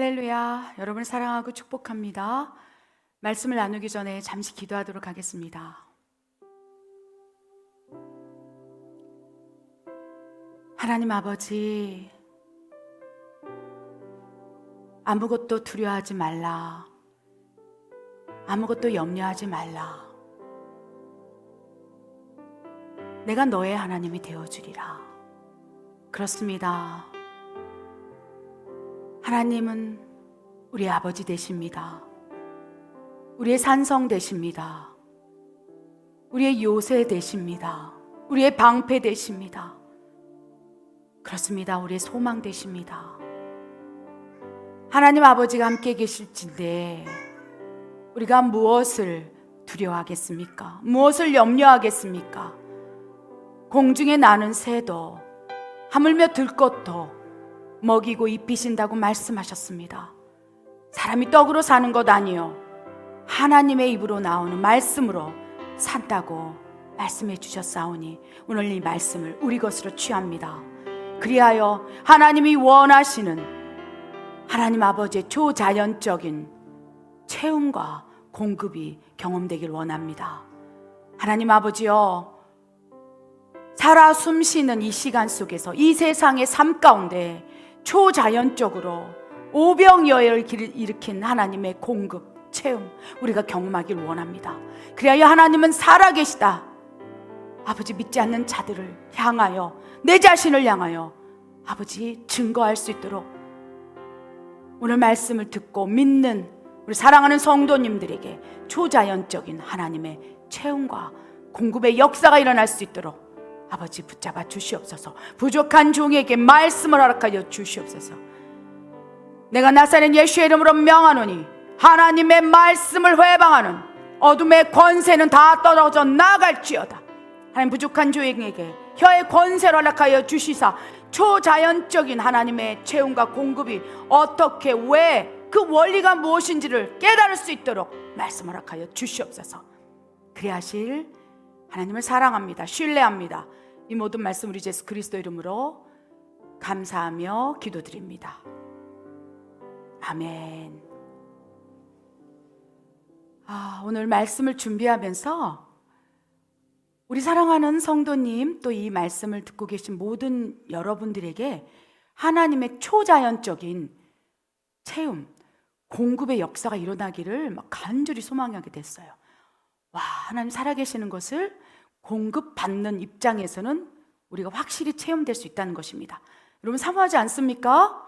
할렐루야. 여러분을 사랑하고 축복합니다. 말씀을 나누기 전에 잠시 기도하도록 하겠습니다. 하나님 아버지, 아무것도 두려워하지 말라. 아무것도 염려하지 말라. 내가 너의 하나님이 되어주리라. 그렇습니다. 하나님은 우리 아버지 되십니다. 우리의 산성 되십니다. 우리의 요새 되십니다. 우리의 방패 되십니다. 그렇습니다. 우리의 소망 되십니다. 하나님 아버지가 함께 계실진데 우리가 무엇을 두려워하겠습니까? 무엇을 염려하겠습니까? 공중에 나는 새도 하물며 들것도 먹이고 입히신다고 말씀하셨습니다. 사람이 떡으로 사는 것 아니요 하나님의 입으로 나오는 말씀으로 산다고 말씀해 주셨사오니 오늘 이 말씀을 우리 것으로 취합니다. 그리하여 하나님이 원하시는 하나님 아버지의 초자연적인 채움과 공급이 경험되길 원합니다. 하나님 아버지여, 살아 숨쉬는 이 시간 속에서 이 세상의 삶 가운데 초자연적으로 오병이어를 일으킨 하나님의 공급, 채움 우리가 경험하길 원합니다. 그리하여 하나님은 살아계시다. 아버지, 믿지 않는 자들을 향하여, 내 자신을 향하여 아버지 증거할 수 있도록 오늘 말씀을 듣고 믿는 우리 사랑하는 성도님들에게 초자연적인 하나님의 채움과 공급의 역사가 일어날 수 있도록 아버지 붙잡아 주시옵소서. 부족한 종에게 말씀을 허락하여 주시옵소서. 내가 나사렛 예수의 이름으로 명하노니 하나님의 말씀을 회방하는 어둠의 권세는 다 떨어져 나갈지어다. 하나님, 부족한 종에게 혀의 권세를 허락하여 주시사 초자연적인 하나님의 채움과 공급이 어떻게, 왜, 그 원리가 무엇인지를 깨달을 수 있도록 말씀 허락하여 주시옵소서. 그리하실 하나님을 사랑합니다. 신뢰합니다. 이 모든 말씀 우리 예수 그리스도 이름으로 감사하며 기도드립니다. 아멘. 오늘 말씀을 준비하면서 우리 사랑하는 성도님, 또 이 말씀을 듣고 계신 모든 여러분들에게 하나님의 초자연적인 채움, 공급의 역사가 일어나기를 간절히 소망하게 됐어요. 와, 하나님 살아계시는 것을 공급받는 입장에서는 우리가 확실히 체험될 수 있다는 것입니다. 여러분 사모하지 않습니까?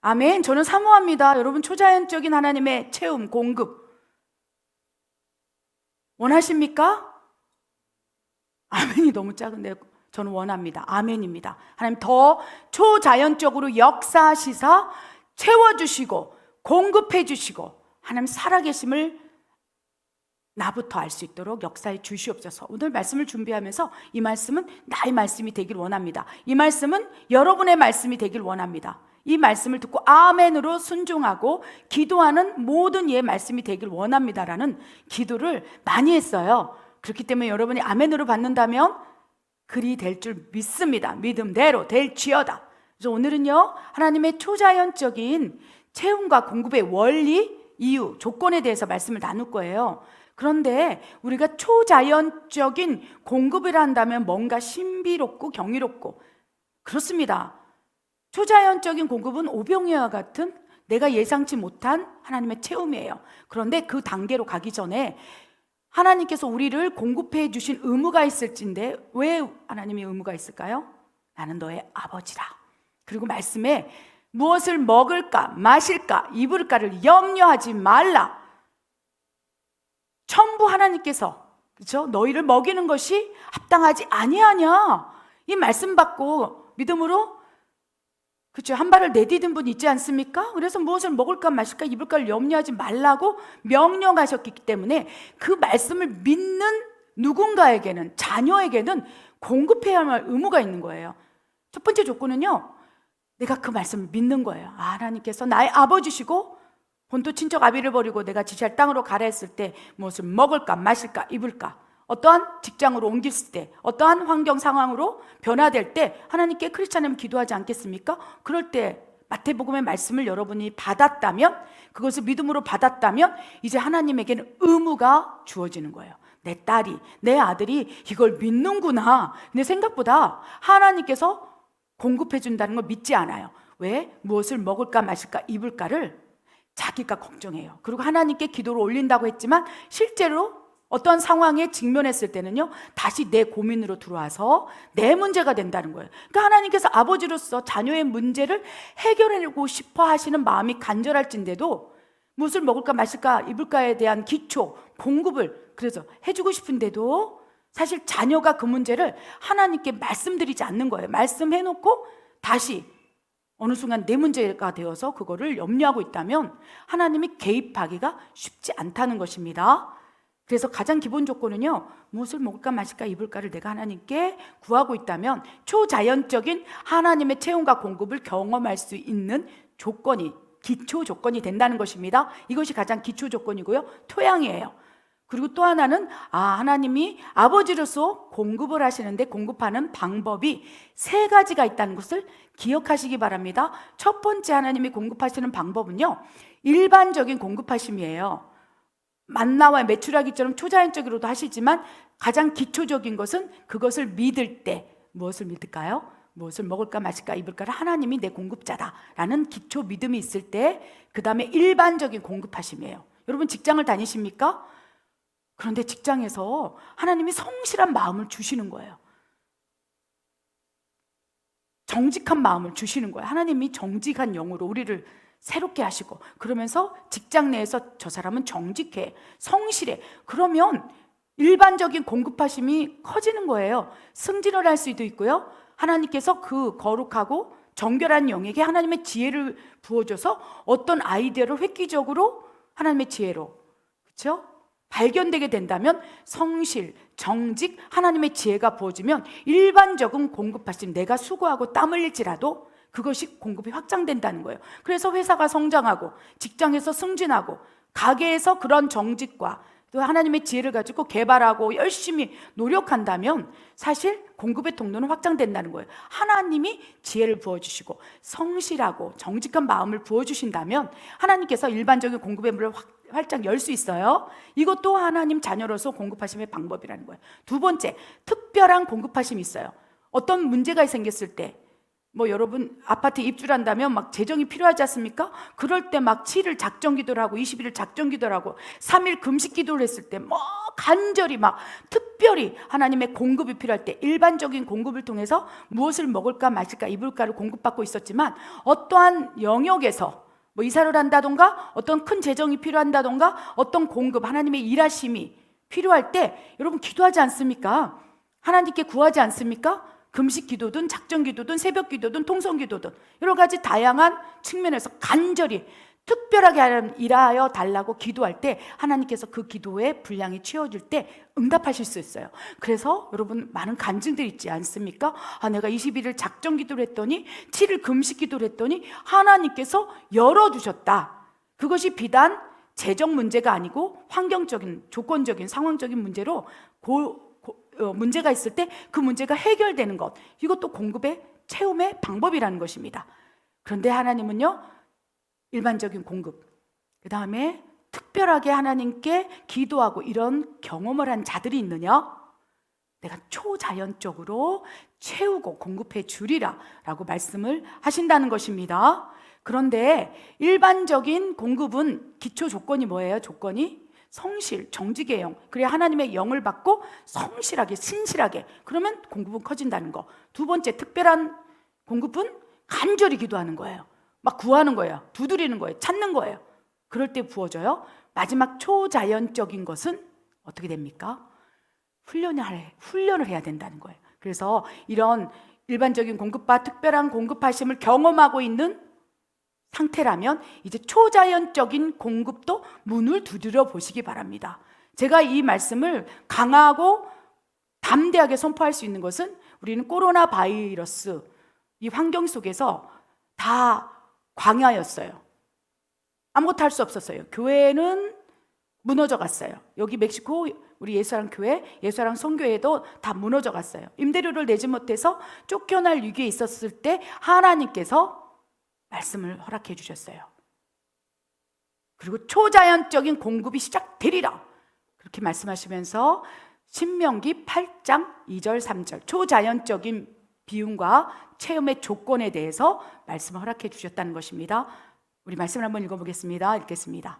아멘. 저는 사모합니다. 여러분 초자연적인 하나님의 채움, 공급 원하십니까? 아멘이 너무 작은데 저는 원합니다. 아멘입니다. 하나님 더 초자연적으로 역사하시사 채워주시고 공급해 주시고 하나님 살아계심을 나부터 알 수 있도록 역사해 주시옵소서. 오늘 말씀을 준비하면서 이 말씀은 나의 말씀이 되길 원합니다. 이 말씀은 여러분의 말씀이 되길 원합니다. 이 말씀을 듣고 아멘으로 순종하고 기도하는 모든 이의 말씀이 되길 원합니다라는 기도를 많이 했어요. 그렇기 때문에 여러분이 아멘으로 받는다면 그리 될 줄 믿습니다. 믿음대로 될지어다. 그래서 오늘은요, 하나님의 초자연적인 채움과 공급의 원리, 이유, 조건에 대해서 말씀을 나눌 거예요. 그런데 우리가 초자연적인 공급을 한다면 뭔가 신비롭고 경이롭고 그렇습니다. 초자연적인 공급은 오병이어와 같은 내가 예상치 못한 하나님의 채움이에요. 그런데 그 단계로 가기 전에 하나님께서 우리를 공급해 주신 의무가 있을진데, 왜 하나님의 의무가 있을까요? 나는 너의 아버지라. 그리고 말씀에 무엇을 먹을까, 마실까, 입을까를 염려하지 말라. 전부 하나님께서, 그렇죠? 너희를 먹이는 것이 합당하지 아니하냐. 이 말씀 받고 믿음으로, 그렇죠? 한 발을 내디딘 분 있지 않습니까? 그래서 무엇을 먹을까, 마실까, 입을까를 염려하지 말라고 명령하셨기 때문에 그 말씀을 믿는 누군가에게는, 자녀에게는 공급해야만 할 의무가 있는 거예요. 첫 번째 조건은요, 내가 그 말씀을 믿는 거예요. 하나님께서 나의 아버지시고 본토 친척 아비를 버리고 내가 지시할 땅으로 가라 했을 때 무엇을 먹을까, 마실까, 입을까, 어떠한 직장으로 옮겼을 때, 어떠한 환경 상황으로 변화될 때 하나님께 크리스찬이면 기도하지 않겠습니까? 그럴 때 마태복음의 말씀을 여러분이 받았다면, 그것을 믿음으로 받았다면 이제 하나님에게는 의무가 주어지는 거예요. 내 딸이, 내 아들이 이걸 믿는구나. 근데 생각보다 하나님께서 공급해 준다는 걸 믿지 않아요. 왜? 무엇을 먹을까 마실까 입을까를 자기가 걱정해요. 그리고 하나님께 기도를 올린다고 했지만 실제로 어떤 상황에 직면했을 때는요, 다시 내 고민으로 들어와서 내 문제가 된다는 거예요. 그러니까 하나님께서 아버지로서 자녀의 문제를 해결하고 싶어 하시는 마음이 간절할진데도 무엇을 먹을까 마실까 입을까에 대한 기초 공급을 그래서 해주고 싶은데도 사실 자녀가 그 문제를 하나님께 말씀드리지 않는 거예요. 말씀해놓고 다시 어느 순간 내 문제가 되어서 그거를 염려하고 있다면 하나님이 개입하기가 쉽지 않다는 것입니다. 그래서 가장 기본 조건은요, 무엇을 먹을까 마실까 입을까를 내가 하나님께 구하고 있다면 초자연적인 하나님의 채움과 공급을 경험할 수 있는 조건이, 기초 조건이 된다는 것입니다. 이것이 가장 기초 조건이고요, 토양이에요. 그리고 또 하나는 하나님이 아버지로서 공급을 하시는데 공급하는 방법이 세 가지가 있다는 것을 기억하시기 바랍니다. 첫 번째 하나님이 공급하시는 방법은요, 일반적인 공급하심이에요. 만나와 메추라기처럼 초자연적으로도 하시지만 가장 기초적인 것은 그것을 믿을 때 무엇을 믿을까요? 무엇을 먹을까 마실까 입을까를 하나님이 내 공급자다라는 기초 믿음이 있을 때 그 다음에 일반적인 공급하심이에요. 여러분 직장을 다니십니까? 그런데 직장에서 하나님이 성실한 마음을 주시는 거예요. 정직한 마음을 주시는 거예요. 하나님이 정직한 영으로 우리를 새롭게 하시고 그러면서 직장 내에서 저 사람은 정직해, 성실해. 그러면 일반적인 공급하심이 커지는 거예요. 승진을 할 수도 있고요. 하나님께서 그 거룩하고 정결한 영에게 하나님의 지혜를 부어줘서 어떤 아이디어를 획기적으로 하나님의 지혜로, 그렇죠? 발견되게 된다면 성실, 정직, 하나님의 지혜가 부어지면 일반적인 공급하심, 내가 수고하고 땀 흘릴지라도 그것이 공급이 확장된다는 거예요. 그래서 회사가 성장하고 직장에서 승진하고 가게에서 그런 정직과 또 하나님의 지혜를 가지고 개발하고 열심히 노력한다면 사실 공급의 통로는 확장된다는 거예요. 하나님이 지혜를 부어주시고 성실하고 정직한 마음을 부어주신다면 하나님께서 일반적인 공급의 문을 활짝 열 수 있어요. 이것도 하나님 자녀로서 공급하심의 방법이라는 거예요. 두 번째, 특별한 공급하심이 있어요. 어떤 문제가 생겼을 때 여러분 아파트에 입주한다면 막 재정이 필요하지 않습니까? 그럴 때 막 7일 작정 기도를 하고 21일 작정 기도를 하고 3일 금식 기도를 했을 때 간절히 특별히 하나님의 공급이 필요할 때 일반적인 공급을 통해서 무엇을 먹을까 마실까 입을까를 공급받고 있었지만 어떠한 영역에서 이사를 한다던가 어떤 큰 재정이 필요한다던가 어떤 공급 하나님의 일하심이 필요할 때 여러분 기도하지 않습니까? 하나님께 구하지 않습니까? 금식 기도든 작정 기도든 새벽 기도든 통성 기도든 여러 가지 다양한 측면에서 간절히 특별하게 일하여 달라고 기도할 때 하나님께서 그 기도의 분량이 채워질 때 응답하실 수 있어요. 그래서 여러분 많은 간증들이 있지 않습니까? 내가 21일 작정 기도를 했더니 7일 금식 기도를 했더니 하나님께서 열어주셨다. 그것이 비단 재정 문제가 아니고 환경적인 조건적인 상황적인 문제로 문제가 있을 때 그 문제가 해결되는 것, 이것도 공급의 채움의 방법이라는 것입니다. 그런데 하나님은요, 일반적인 공급, 그 다음에 특별하게 하나님께 기도하고 이런 경험을 한 자들이 있느냐? 내가 초자연적으로 채우고 공급해 주리라 라고 말씀을 하신다는 것입니다. 그런데 일반적인 공급은 기초 조건이 뭐예요? 조건이 성실, 정직의 영, 그래야 하나님의 영을 받고 성실하게, 신실하게, 그러면 공급은 커진다는 거. 두 번째 특별한 공급은 간절히 기도하는 거예요. 막 구하는 거예요. 두드리는 거예요. 찾는 거예요. 그럴 때 부어져요. 마지막 초자연적인 것은 어떻게 됩니까? 훈련을 해야 된다는 거예요. 그래서 이런 일반적인 공급과 특별한 공급하심을 경험하고 있는 상태라면 이제 초자연적인 공급도 문을 두드려 보시기 바랍니다. 제가 이 말씀을 강하고 담대하게 선포할 수 있는 것은 우리는 코로나 바이러스 이 환경 속에서 다 광야였어요. 아무것도 할 수 없었어요. 교회는 무너져 갔어요. 여기 멕시코 우리 예수사랑 교회, 예수사랑 선교회도 다 무너져 갔어요. 임대료를 내지 못해서 쫓겨날 위기에 있었을 때 하나님께서 말씀을 허락해 주셨어요. 그리고 초자연적인 공급이 시작되리라 그렇게 말씀하시면서 신명기 8장 2절 3절 초자연적인 비움과 체험의 조건에 대해서 말씀을 허락해 주셨다는 것입니다. 우리 말씀을 한번 읽어보겠습니다. 읽겠습니다.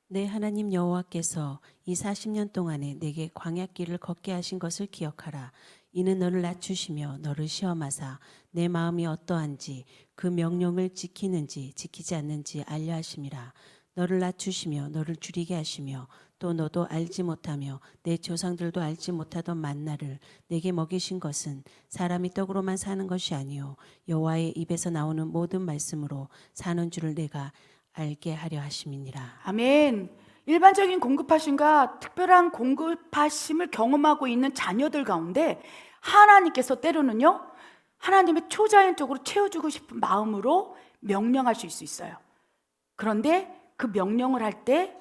내 하나님 여호와께서 이 40년 동안에 내게 광야길을 걷게 하신 것을 기억하라. 이는 너를 낮추시며 너를 시험하사 내 마음이 어떠한지 그 명령을 지키는지 지키지 않는지 알려 하심이라. 너를 낮추시며 너를 줄이게 하시며 또 너도 알지 못하며 내 조상들도 알지 못하던 만나를 내게 먹이신 것은 사람이 떡으로만 사는 것이 아니요 여호와의 입에서 나오는 모든 말씀으로 사는 줄을 내가 알게 하려 하심이니라. 아멘. 일반적인 공급하심과 특별한 공급하심을 경험하고 있는 자녀들 가운데 하나님께서 때로는요, 하나님의 초자연적으로 채워주고 싶은 마음으로 명령하실 수 있어요. 그런데 그 명령을 할 때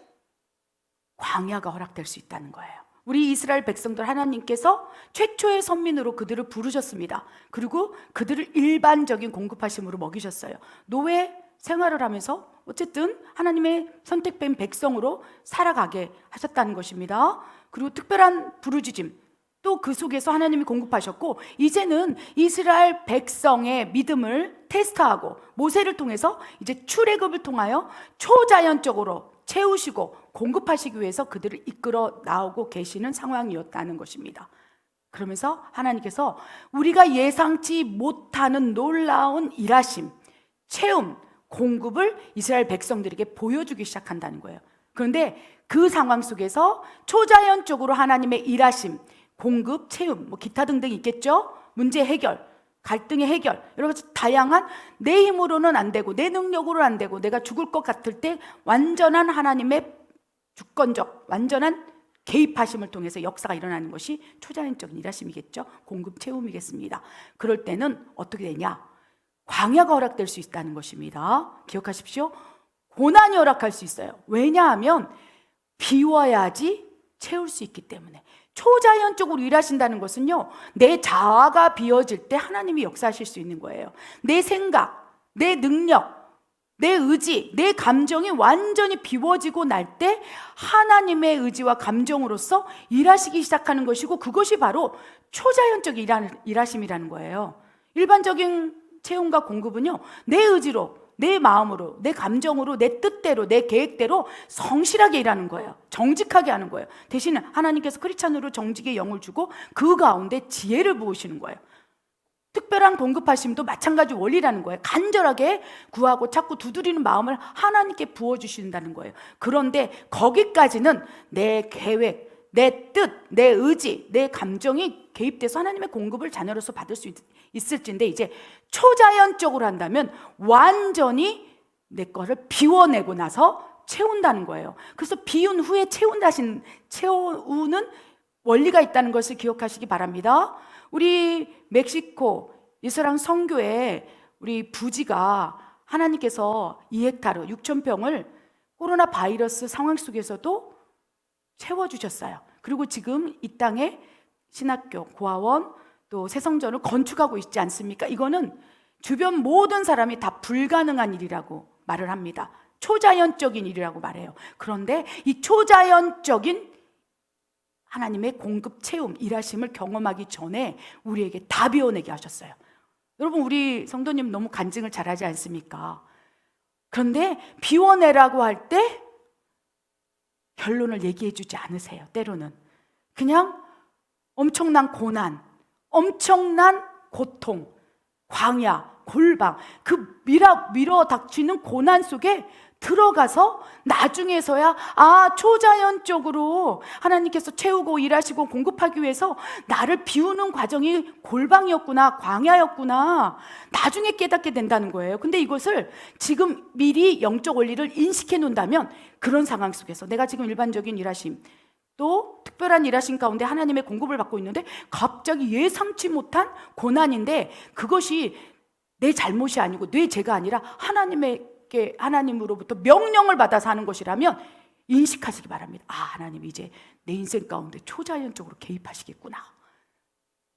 광야가 허락될 수 있다는 거예요. 우리 이스라엘 백성들 하나님께서 최초의 선민으로 그들을 부르셨습니다. 그리고 그들을 일반적인 공급하심으로 먹이셨어요. 노예 생활을 하면서 어쨌든 하나님의 선택된 백성으로 살아가게 하셨다는 것입니다. 그리고 특별한 부르짖음, 또 그 속에서 하나님이 공급하셨고, 이제는 이스라엘 백성의 믿음을 테스트하고 모세를 통해서 이제 출애굽을 통하여 초자연적으로 채우시고 공급하시기 위해서 그들을 이끌어 나오고 계시는 상황이었다는 것입니다. 그러면서 하나님께서 우리가 예상치 못하는 놀라운 일하심, 채움, 공급을 이스라엘 백성들에게 보여주기 시작한다는 거예요. 그런데 그 상황 속에서 초자연적으로 하나님의 일하심, 공급, 채움, 기타 등등 있겠죠? 문제 해결, 갈등의 해결, 여러 가지 다양한 내 힘으로는 안 되고 내 능력으로는 안 되고 내가 죽을 것 같을 때 완전한 하나님의 주권적, 완전한 개입하심을 통해서 역사가 일어나는 것이 초자연적인 일하심이겠죠? 공급, 채움이겠습니다. 그럴 때는 어떻게 되냐? 광야가 허락될 수 있다는 것입니다. 기억하십시오. 고난이 허락할 수 있어요. 왜냐하면 비워야지 채울 수 있기 때문에. 초자연적으로 일하신다는 것은요, 내 자아가 비워질 때 하나님이 역사하실 수 있는 거예요. 내 생각, 내 능력, 내 의지, 내 감정이 완전히 비워지고 날 때 하나님의 의지와 감정으로서 일하시기 시작하는 것이고, 그것이 바로 초자연적 일하심이라는 거예요. 일반적인 채움과 공급은요, 내 의지로, 내 마음으로, 내 감정으로, 내 뜻대로, 내 계획대로 성실하게 일하는 거예요. 정직하게 하는 거예요. 대신 하나님께서 크리스찬으로 정직의 영을 주고 그 가운데 지혜를 부으시는 거예요. 특별한 공급하심도 마찬가지 원리라는 거예요. 간절하게 구하고 찾고 두드리는 마음을 하나님께 부어주신다는 거예요. 그런데 거기까지는 내 계획, 내 뜻, 내 의지, 내 감정이 개입돼서 하나님의 공급을 자녀로서 받을 수 있을진데, 이제 초자연적으로 한다면 완전히 내 거를 비워내고 나서 채운다는 거예요. 그래서 비운 후에 채우는 원리가 있다는 것을 기억하시기 바랍니다. 우리 멕시코 이스라엘 선교회 우리 부지가 하나님께서 2헥타르 6,000평을 코로나 바이러스 상황 속에서도 채워주셨어요. 그리고 지금 이 땅에 신학교, 고아원, 또 새성전을 건축하고 있지 않습니까? 이거는 주변 모든 사람이 다 불가능한 일이라고 말을 합니다. 초자연적인 일이라고 말해요. 그런데 이 초자연적인 하나님의 공급, 채움, 일하심을 경험하기 전에 우리에게 다 비워내게 하셨어요. 여러분, 우리 성도님 너무 간증을 잘하지 않습니까? 그런데 비워내라고 할 때 결론을 얘기해 주지 않으세요. 때로는 그냥 엄청난 고난, 엄청난 고통, 광야, 골방, 그 밀어 닥치는 고난 속에 들어가서 나중에서야 초자연적으로 하나님께서 채우고 일하시고 공급하기 위해서 나를 비우는 과정이 골방이었구나, 광야였구나, 나중에 깨닫게 된다는 거예요. 근데 이것을 지금 미리 영적 원리를 인식해 놓는다면 그런 상황 속에서 내가 지금 일반적인 일하심, 또 특별한 일하심 가운데 하나님의 공급을 받고 있는데 갑자기 예상치 못한 고난인데 그것이 내 잘못이 아니고 내 죄가 아니라 하나님으로부터 명령을 받아서 하는 것이라면 인식하시기 바랍니다. 하나님 이제 내 인생 가운데 초자연적으로 개입하시겠구나.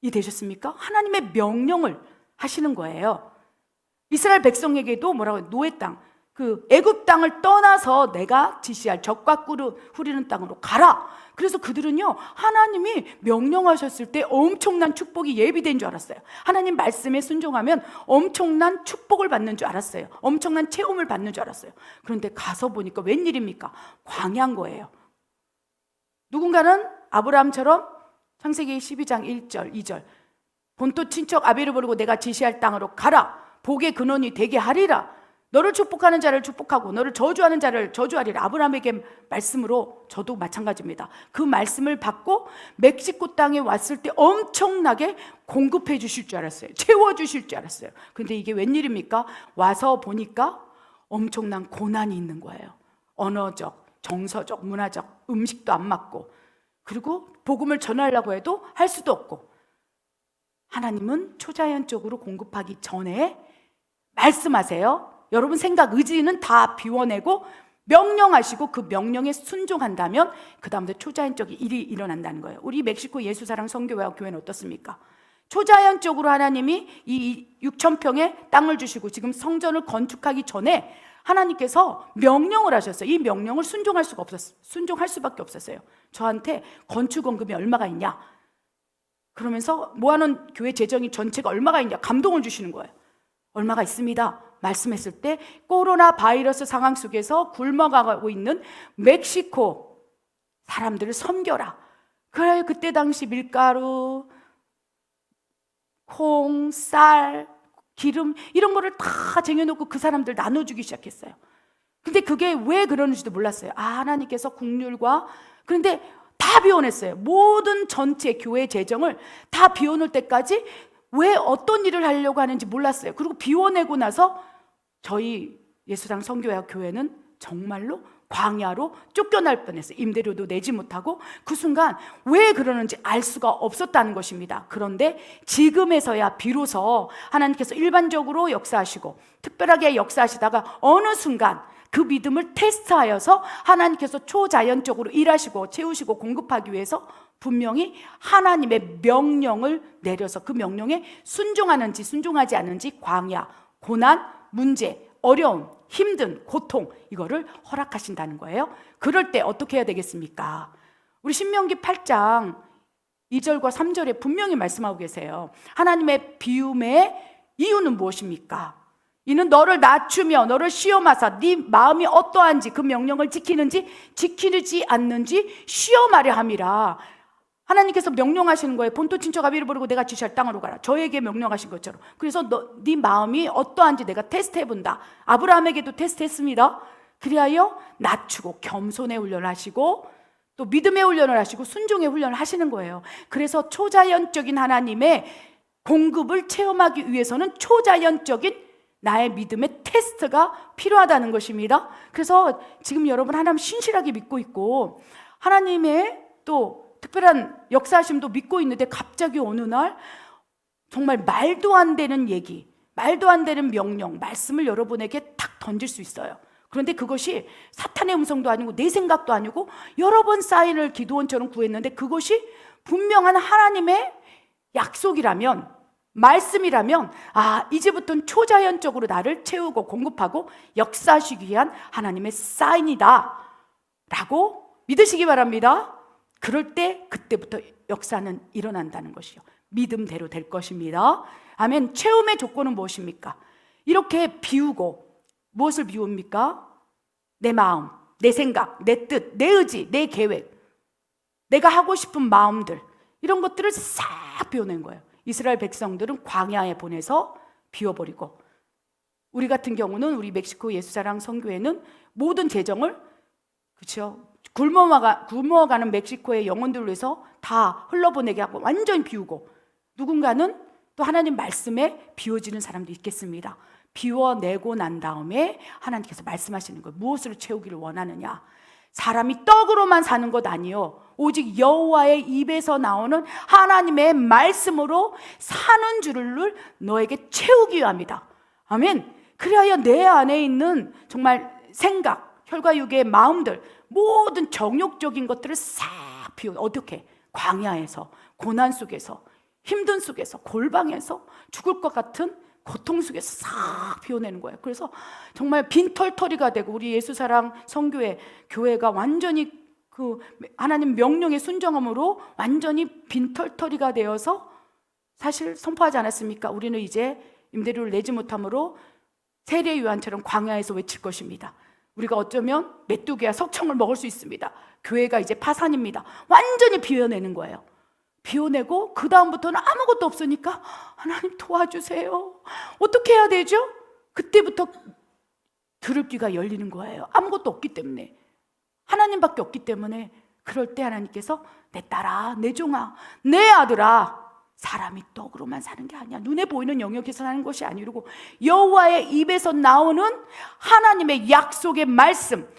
이해되셨습니까? 하나님의 명령을 하시는 거예요. 이스라엘 백성에게도 뭐라고 해요? 노예 땅, 그 애굽 땅을 떠나서 내가 지시할 적과 꿀을 후리는 땅으로 가라. 그래서 그들은요, 하나님이 명령하셨을 때 엄청난 축복이 예비된 줄 알았어요. 하나님 말씀에 순종하면 엄청난 축복을 받는 줄 알았어요. 엄청난 체험을 받는 줄 알았어요. 그런데 가서 보니까 웬일입니까? 광야인 거예요. 누군가는 아브라함처럼 창세기 12장 1절 2절 본토 친척 아비를 부르고 내가 지시할 땅으로 가라. 복의 근원이 되게 하리라. 너를 축복하는 자를 축복하고 너를 저주하는 자를 저주하리라. 아브라함에게 말씀으로 저도 마찬가지입니다. 그 말씀을 받고 멕시코 땅에 왔을 때 엄청나게 공급해 주실 줄 알았어요. 채워 주실 줄 알았어요. 근데 이게 웬일입니까? 와서 보니까 엄청난 고난이 있는 거예요. 언어적, 정서적, 문화적, 음식도 안 맞고, 그리고 복음을 전하려고 해도 할 수도 없고. 하나님은 초자연적으로 공급하기 전에 말씀하세요. 여러분 생각, 의지는 다 비워내고 명령하시고 그 명령에 순종한다면 그 다음부터 초자연적인 일이 일어난다는 거예요. 우리 멕시코 예수사랑 선교회와 교회는 어떻습니까? 초자연적으로 하나님이 이 6,000평의 땅을 주시고 지금 성전을 건축하기 전에 하나님께서 명령을 하셨어요. 이 명령을 순종할 수가 없었어요. 순종할 수밖에 없었어요. 저한테 건축원금이 얼마가 있냐, 그러면서 모아놓은 교회 재정이 전체가 얼마가 있냐 감동을 주시는 거예요. 얼마가 있습니다 말씀했을 때 코로나 바이러스 상황 속에서 굶어가고 있는 멕시코 사람들을 섬겨라. 그래, 그때 당시 밀가루, 콩, 쌀, 기름 이런 거를 다 쟁여놓고 그 사람들 나눠주기 시작했어요. 근데 그게 왜 그러는지도 몰랐어요. 하나님께서 국률과, 그런데 다 비워냈어요. 모든 전체 교회 재정을 다 비워놓을 때까지 왜 어떤 일을 하려고 하는지 몰랐어요. 그리고 비워내고 나서 저희 예수상 선교회 교회는 정말로 광야로 쫓겨날 뻔했어요. 임대료도 내지 못하고. 그 순간 왜 그러는지 알 수가 없었다는 것입니다. 그런데 지금에서야 비로소 하나님께서 일반적으로 역사하시고 특별하게 역사하시다가 어느 순간 그 믿음을 테스트하여서 하나님께서 초자연적으로 일하시고 채우시고 공급하기 위해서 분명히 하나님의 명령을 내려서 그 명령에 순종하는지 순종하지 않는지 광야, 고난, 문제, 어려움, 힘든 고통, 이거를 허락하신다는 거예요. 그럴 때 어떻게 해야 되겠습니까? 우리 신명기 8장 2절과 3절에 분명히 말씀하고 계세요. 하나님의 비움의 이유는 무엇입니까? 이는 너를 낮추며 너를 시험하사 네 마음이 어떠한지 그 명령을 지키는지 지키지 않는지 시험하려 함이라. 하나님께서 명령하시는 거예요. 본토 친척 아비를 부르고 내가 지시할 땅으로 가라. 저에게 명령하신 것처럼. 그래서 네 마음이 어떠한지 내가 테스트해본다. 아브라함에게도 테스트했습니다. 그리하여 낮추고 겸손의 훈련을 하시고 또 믿음의 훈련을 하시고 순종의 훈련을 하시는 거예요. 그래서 초자연적인 하나님의 공급을 체험하기 위해서는 초자연적인 나의 믿음의 테스트가 필요하다는 것입니다. 그래서 지금 여러분 하나님 신실하게 믿고 있고 하나님의 또 특별한 역사하심도 믿고 있는데 갑자기 어느 날 정말 말도 안 되는 얘기, 말도 안 되는 명령, 말씀을 여러분에게 탁 던질 수 있어요. 그런데 그것이 사탄의 음성도 아니고 내 생각도 아니고 여러 번 사인을 기도원처럼 구했는데 그것이 분명한 하나님의 약속이라면, 말씀이라면 이제부터는 초자연적으로 나를 채우고 공급하고 역사하시기 위한 하나님의 사인이다 라고 믿으시기 바랍니다. 그럴 때 그때부터 역사는 일어난다는 것이요, 믿음대로 될 것입니다. 아멘. 체험의 조건은 무엇입니까? 이렇게 비우고, 무엇을 비웁니까? 내 마음, 내 생각, 내 뜻, 내 의지, 내 계획, 내가 하고 싶은 마음들, 이런 것들을 싹 비워낸 거예요. 이스라엘 백성들은 광야에 보내서 비워버리고, 우리 같은 경우는 우리 멕시코 예수사랑 선교회는 모든 재정을, 그렇죠, 굶어가는 멕시코의 영혼들을 위해서 다 흘러보내게 하고 완전히 비우고, 누군가는 또 하나님 말씀에 비워지는 사람도 있겠습니다. 비워내고 난 다음에 하나님께서 말씀하시는 거예요. 무엇으로 채우기를 원하느냐? 사람이 떡으로만 사는 것 아니요, 오직 여호와의 입에서 나오는 하나님의 말씀으로 사는 줄을 너에게 채우기 위함이다. 아멘. 그리하여 내 안에 있는 정말 생각, 혈과 육의 마음들, 모든 정욕적인 것들을 싹 비워. 어떻게? 광야에서, 고난 속에서, 힘든 속에서, 골방에서, 죽을 것 같은 고통 속에서 싹 비워내는 거예요. 그래서 정말 빈털터리가 되고 우리 예수사랑 성교회 교회가 완전히 그 하나님 명령에 순종함으로 완전히 빈털터리가 되어서 사실 선포하지 않았습니까? 우리는 이제 임대료를 내지 못함으로 세례 요한처럼 광야에서 외칠 것입니다. 우리가 어쩌면 메뚜기와 석청을 먹을 수 있습니다. 교회가 이제 파산입니다. 완전히 비워내는 거예요. 비워내고 그 다음부터는 아무것도 없으니까 하나님 도와주세요. 어떻게 해야 되죠? 그때부터 들을 귀가 열리는 거예요. 아무것도 없기 때문에, 하나님밖에 없기 때문에. 그럴 때 하나님께서 내 딸아, 내 종아, 내 아들아, 사람이 떡으로만 사는 게 아니야. 눈에 보이는 영역에서 사는 것이 아니고 여호와의 입에서 나오는 하나님의 약속의 말씀,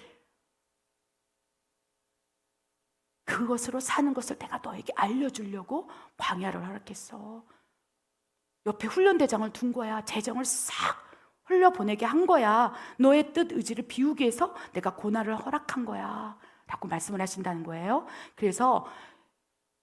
그것으로 사는 것을 내가 너에게 알려주려고 광야를 허락했어. 옆에 훈련대장을 둔 거야. 재정을 싹 흘려보내게 한 거야. 너의 뜻 의지를 비우기 위해서 내가 고난을 허락한 거야 라고 말씀을 하신다는 거예요. 그래서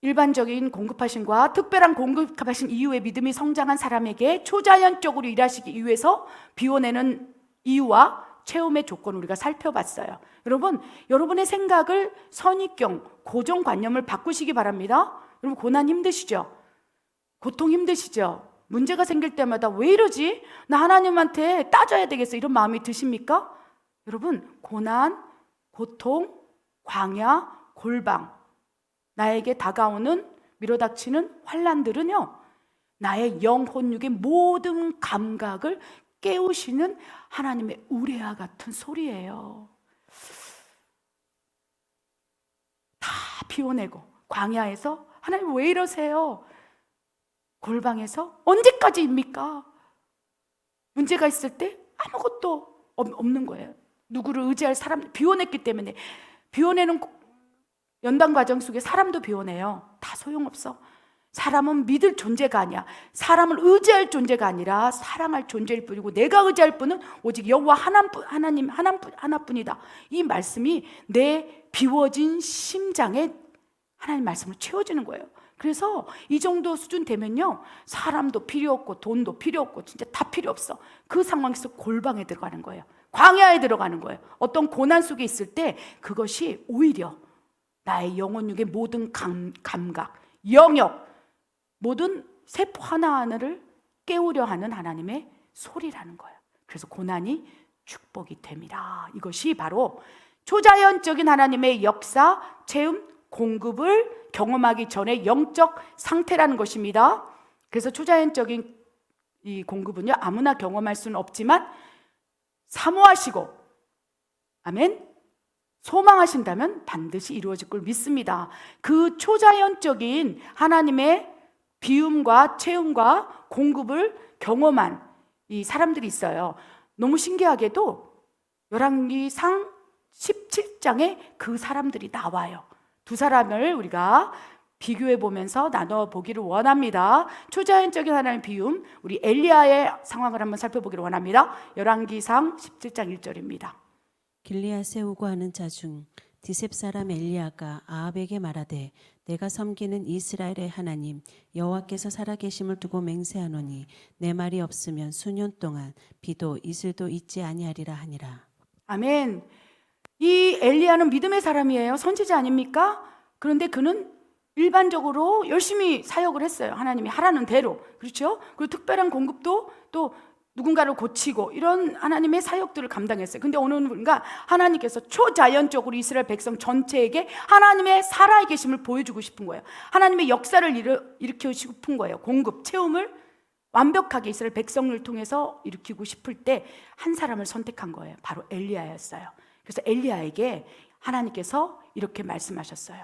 일반적인 공급하심과 특별한 공급하심 이후에 믿음이 성장한 사람에게 초자연적으로 일하시기 위해서 비워내는 이유와 체험의 조건을 우리가 살펴봤어요. 여러분, 여러분의 생각을 선입견, 고정관념을 바꾸시기 바랍니다. 여러분, 고난 힘드시죠? 고통 힘드시죠? 문제가 생길 때마다 왜 이러지? 나 하나님한테 따져야 되겠어, 이런 마음이 드십니까? 여러분, 고난, 고통, 광야, 골방, 나에게 다가오는, 밀어닥치는 환난들은요, 나의 영혼육의 모든 감각을 깨우시는 하나님의 우레와 같은 소리예요. 다 비워내고 광야에서 하나님 왜 이러세요? 골방에서 언제까지입니까? 문제가 있을 때 아무것도 없는 거예요. 누구를 의지할 사람, 비워냈기 때문에. 비워내는 연단 과정 속에 사람도 비워내요. 다 소용없어. 사람은 믿을 존재가 아니야. 사람을 의지할 존재가 아니라 사랑할 존재일 뿐이고, 내가 의지할 분은 오직 여호와 하나님 하나뿐이다. 이 말씀이 내 비워진 심장에 하나님 말씀을 채워주는 거예요. 그래서 이 정도 수준 되면요, 사람도 필요 없고 돈도 필요 없고 진짜 다 필요 없어. 그 상황에서 골방에 들어가는 거예요. 광야에 들어가는 거예요. 어떤 고난 속에 있을 때 그것이 오히려 나의 영혼육의 모든 감각, 영역, 모든 세포 하나하나를 깨우려 하는 하나님의 소리라는 거예요. 그래서 고난이 축복이 됩니다. 이것이 바로 초자연적인 하나님의 역사, 체험, 공급을 경험하기 전에 영적 상태라는 것입니다. 그래서 초자연적인 이 공급은요, 아무나 경험할 수는 없지만 사모하시고, 아멘, 소망하신다면 반드시 이루어질 걸 믿습니다. 그 초자연적인 하나님의 비움과 체험과 공급을 경험한 이 사람들이 있어요. 너무 신기하게도 열왕기상 17장에 그 사람들이 나와요. 두 사람을 우리가 비교해 보면서 나눠 보기를 원합니다. 초자연적인 하나님의 비움, 우리 엘리야의 상황을 한번 살펴보기를 원합니다. 열왕기상 17장 1절입니다. 길리앗 세우고 하는 자 중 디셉 사람 엘리야가 아합에게 말하되 내가 섬기는 이스라엘의 하나님 여호와께서 살아계심을 두고 맹세하노니 내 말이 없으면 수년 동안 비도 이슬도 있지 아니하리라 하니라. 아멘. 이 엘리야는 믿음의 사람이에요. 선지자 아닙니까? 그런데 그는 일반적으로 열심히 사역을 했어요. 하나님이 하라는 대로. 그렇죠? 그리고 특별한 공급도 또 누군가를 고치고 이런 하나님의 사역들을 감당했어요. 근데 어느 순간 하나님께서 초자연적으로 이스라엘 백성 전체에게 하나님의 살아계심을 보여주고 싶은 거예요. 하나님의 역사를 일으키고 싶은 거예요. 공급, 체험을 완벽하게 이스라엘 백성을 통해서 일으키고 싶을 때 한 사람을 선택한 거예요. 바로 엘리야였어요. 그래서 엘리야에게 하나님께서 이렇게 말씀하셨어요.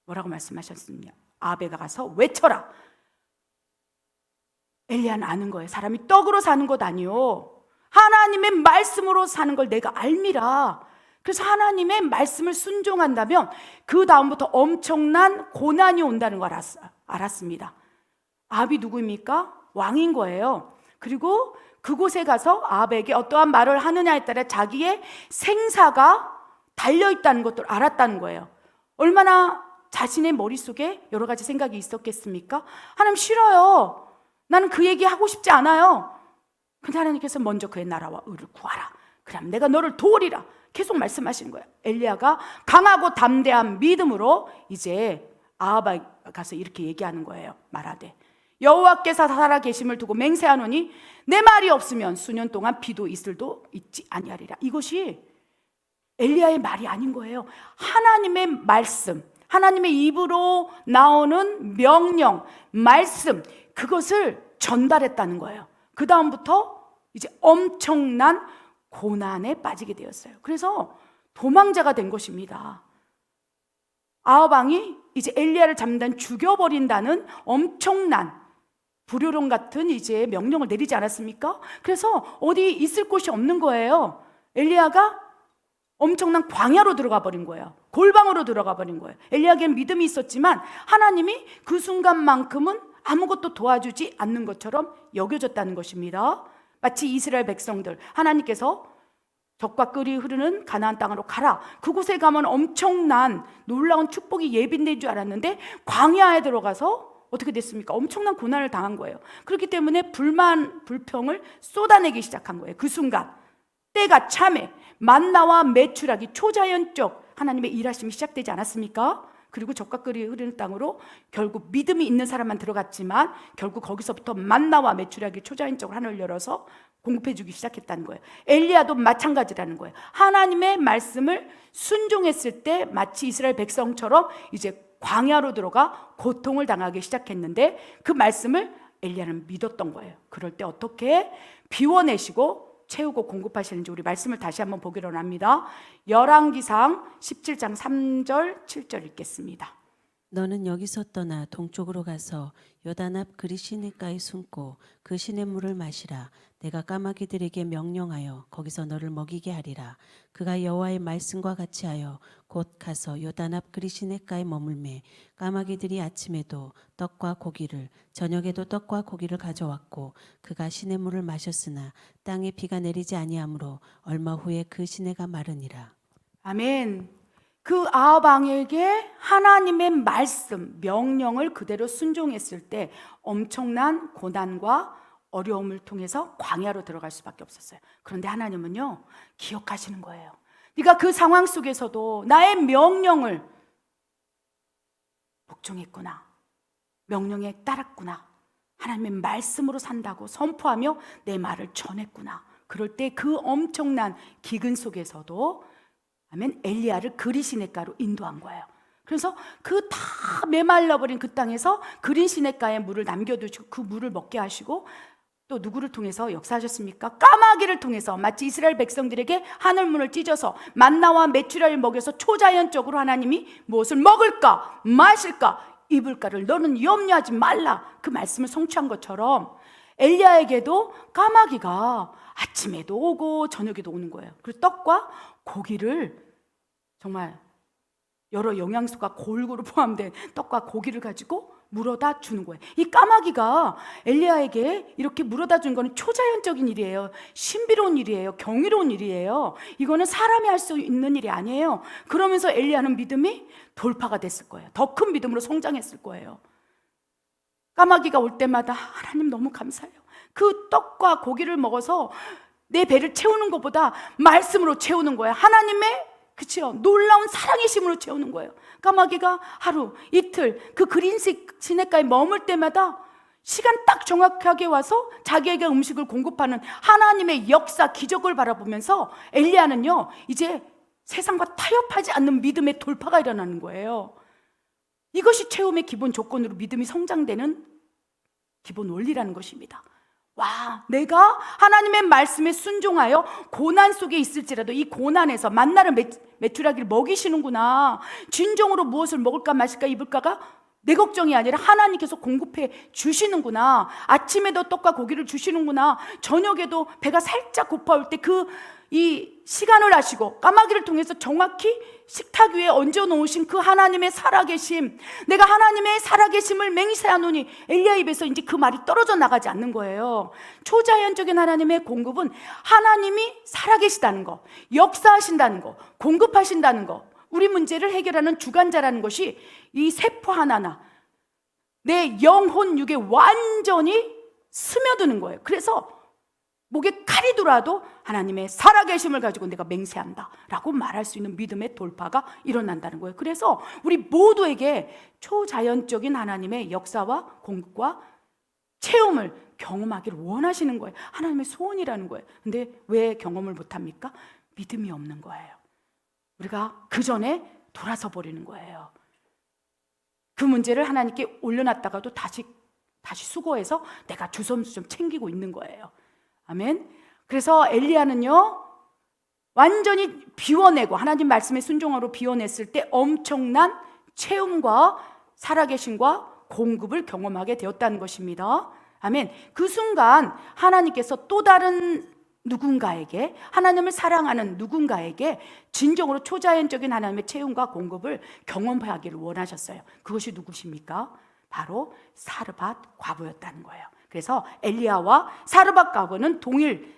뭐라고 말씀하셨습니까? 아합에 가서 외쳐라. 엘리야는 아는 거예요. 사람이 떡으로 사는 것 아니요, 하나님의 말씀으로 사는 걸 내가 알미라. 그래서 하나님의 말씀을 순종한다면 그 다음부터 엄청난 고난이 온다는 걸 알았습니다. 아합이 누구입니까? 왕인 거예요. 그리고 그곳에 가서 아합에게 어떠한 말을 하느냐에 따라 자기의 생사가 달려있다는 것도 알았다는 거예요. 얼마나 자신의 머릿속에 여러 가지 생각이 있었겠습니까? 하나님 싫어요. 나는 그 얘기 하고 싶지 않아요. 근데 하나님께서 먼저 그의 나라와 의를 구하라. 그럼 내가 너를 도우리라. 계속 말씀하시는 거예요. 엘리야가 강하고 담대한 믿음으로 이제 아합에 가서 이렇게 얘기하는 거예요. 말하되 여호와께서 살아계심을 두고 맹세하노니 내 말이 없으면 수년 동안 비도 이슬도 있지 아니하리라. 이것이 엘리야의 말이 아닌 거예요. 하나님의 말씀, 하나님의 입으로 나오는 명령, 말씀, 그것을 전달했다는 거예요. 그 다음부터 이제 엄청난 고난에 빠지게 되었어요. 그래서 도망자가 된 것입니다. 아합 왕이 이제 엘리야를 잠깐 죽여버린다는 엄청난 불효령 같은 이제 명령을 내리지 않았습니까? 그래서 어디 있을 곳이 없는 거예요. 엘리야가 엄청난 광야로 들어가 버린 거예요. 골방으로 들어가 버린 거예요. 엘리야에게는 믿음이 있었지만 하나님이 그 순간만큼은 아무것도 도와주지 않는 것처럼 여겨졌다는 것입니다. 마치 이스라엘 백성들, 하나님께서 적과 꿀이 흐르는 가나안 땅으로 가라. 그곳에 가면 엄청난 놀라운 축복이 예비된 줄 알았는데 광야에 들어가서 어떻게 됐습니까? 엄청난 고난을 당한 거예요. 그렇기 때문에 불만, 불평을 쏟아내기 시작한 거예요. 그 순간 때가 참에 만나와 메추라기 초자연적 하나님의 일하심이 시작되지 않았습니까? 그리고 적과 꿀이 흐르는 땅으로 결국 믿음이 있는 사람만 들어갔지만 결국 거기서부터 만나와 메추라기 초자연적으로 하늘을 열어서 공급해 주기 시작했다는 거예요. 엘리야도 마찬가지라는 거예요. 하나님의 말씀을 순종했을 때 마치 이스라엘 백성처럼 이제 광야로 들어가 고통을 당하기 시작했는데 그 말씀을 엘리야는 믿었던 거예요. 그럴 때 어떻게 비워내시고 채우고 공급하시는지 우리 말씀을 다시 한번 보기로 합니다. 열왕기상 17장 3절 7절 읽겠습니다. 너는 여기서 떠나 동쪽으로 가서 요단 앞 그리 시내가에 숨고 그 시냇물을 마시라. 내가 까마귀들에게 명령하여 거기서 너를 먹이게 하리라. 그가 여호와의 말씀과 같이 하여 곧 가서 요단 앞 그리 시내가에 머물매 까마귀들이 아침에도 떡과 고기를 저녁에도 떡과 고기를 가져왔고 그가 시냇물을 마셨으나 땅에 비가 내리지 아니하므로 얼마 후에 그 시내가 마르니라. 아멘. 그 아합 왕에게 하나님의 말씀, 명령을 그대로 순종했을 때 엄청난 고난과 어려움을 통해서 광야로 들어갈 수밖에 없었어요. 그런데 하나님은요, 기억하시는 거예요. 네가 그 상황 속에서도 나의 명령을 복종했구나. 명령에 따랐구나. 하나님의 말씀으로 산다고 선포하며 내 말을 전했구나. 그럴 때 그 엄청난 기근 속에서도 아멘, 엘리야를 그리 시냇가로 인도한 거예요. 그래서 그 다 메말라버린 그 땅에서 그린 시냇가에 물을 남겨두시고 그 물을 먹게 하시고 또 누구를 통해서 역사하셨습니까? 까마귀를 통해서 마치 이스라엘 백성들에게 하늘문을 찢어서 만나와 메추라를 먹여서 초자연적으로 하나님이 무엇을 먹을까 마실까 입을까를 너는 염려하지 말라 그 말씀을 성취한 것처럼 엘리야에게도 까마귀가 아침에도 오고 저녁에도 오는 거예요. 그리고 떡과 고기를 정말 여러 영양소가 골고루 포함된 떡과 고기를 가지고 물어다 주는 거예요. 이 까마귀가 엘리야에게 이렇게 물어다 준 거는 초자연적인 일이에요. 신비로운 일이에요. 경이로운 일이에요. 이거는 사람이 할 수 있는 일이 아니에요. 그러면서 엘리야는 믿음이 돌파가 됐을 거예요. 더 큰 믿음으로 성장했을 거예요. 까마귀가 올 때마다 하나님 너무 감사해요. 그 떡과 고기를 먹어서 내 배를 채우는 것보다 말씀으로 채우는 거예요. 하나님의 그치요 놀라운 사랑의 심으로 채우는 거예요. 까마귀가 하루 이틀 그 그린색 시냇가에 머물 때마다 시간 딱 정확하게 와서 자기에게 음식을 공급하는 하나님의 역사 기적을 바라보면서 엘리야는요 이제 세상과 타협하지 않는 믿음의 돌파가 일어나는 거예요. 이것이 체험의 기본 조건으로 믿음이 성장되는 기본 원리라는 것입니다. 와, 내가 하나님의 말씀에 순종하여 고난 속에 있을지라도 이 고난에서 만나를 메추라기를 먹이시는구나. 진정으로 무엇을 먹을까 마실까 입을까가 내 걱정이 아니라 하나님께서 공급해 주시는구나. 아침에도 떡과 고기를 주시는구나. 저녁에도 배가 살짝 고파올 때 이 시간을 아시고 까마귀를 통해서 정확히 식탁 위에 얹어 놓으신 그 하나님의 살아계심, 내가 하나님의 살아계심을 맹세하노니 엘리야 입에서 이제 그 말이 떨어져 나가지 않는 거예요. 초자연적인 하나님의 공급은 하나님이 살아계시다는 거, 역사하신다는 거, 공급하신다는 거, 우리 문제를 해결하는 주관자라는 것이 이 세포 하나하나 내 영혼 육에 완전히 스며드는 거예요. 그래서 목에 칼이 들어와도 하나님의 살아계심을 가지고 내가 맹세한다 라고 말할 수 있는 믿음의 돌파가 일어난다는 거예요. 그래서 우리 모두에게 초자연적인 하나님의 역사와 공급과 체험을 경험하기를 원하시는 거예요. 하나님의 소원이라는 거예요. 근데 왜 경험을 못합니까? 믿음이 없는 거예요. 우리가 그 전에 돌아서 버리는 거예요. 그 문제를 하나님께 올려놨다가도 다시 수고해서 내가 주섬주섬 좀 챙기고 있는 거예요. 아멘. 그래서 엘리야는요, 완전히 비워내고 하나님 말씀에 순종하로 비워냈을 때 엄청난 체험과 살아계심과 공급을 경험하게 되었다는 것입니다. 아멘. 그 순간 하나님께서 또 다른 누군가에게, 하나님을 사랑하는 누군가에게 진정으로 초자연적인 하나님의 체험과 공급을 경험하기를 원하셨어요. 그것이 누구십니까? 바로 사르밧 과부였다는 거예요. 그래서 엘리야와 사르밧 과부는 동일,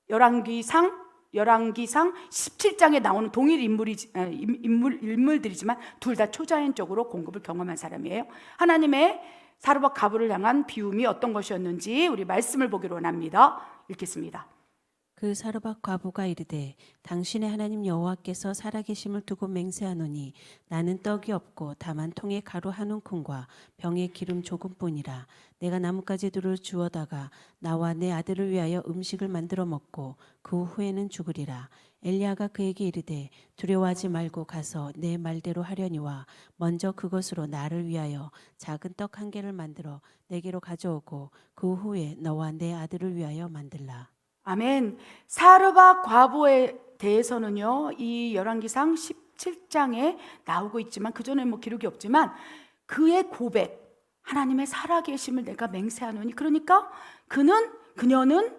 열왕기상 17장에 나오는 동일 인물들이지만 둘 다 초자연적으로 공급을 경험한 사람이에요. 하나님의 사르밧 과부를 향한 비움이 어떤 것이었는지 우리 말씀을 보기로 원합니다. 읽겠습니다. 그 사르밧 과부가 이르되 당신의 하나님 여호와께서 살아계심을 두고 맹세하노니 나는 떡이 없고 다만 통에 가루 한 움큼과 병에 기름 조금뿐이라. 내가 나뭇가지들을 주워다가 나와 내 아들을 위하여 음식을 만들어 먹고 그 후에는 죽으리라. 엘리야가 그에게 이르되 두려워하지 말고 가서 내 말대로 하려니와 먼저 그것으로 나를 위하여 작은 떡 한 개를 만들어 내게로 가져오고 그 후에 너와 내 아들을 위하여 만들라. 아멘. 사르밧 과부에 대해서는요, 이 열왕기상 17장에 나오고 있지만 그 전에 기록이 없지만 그의 고백, 하나님의 살아계심을 내가 맹세하노니, 그러니까 그녀는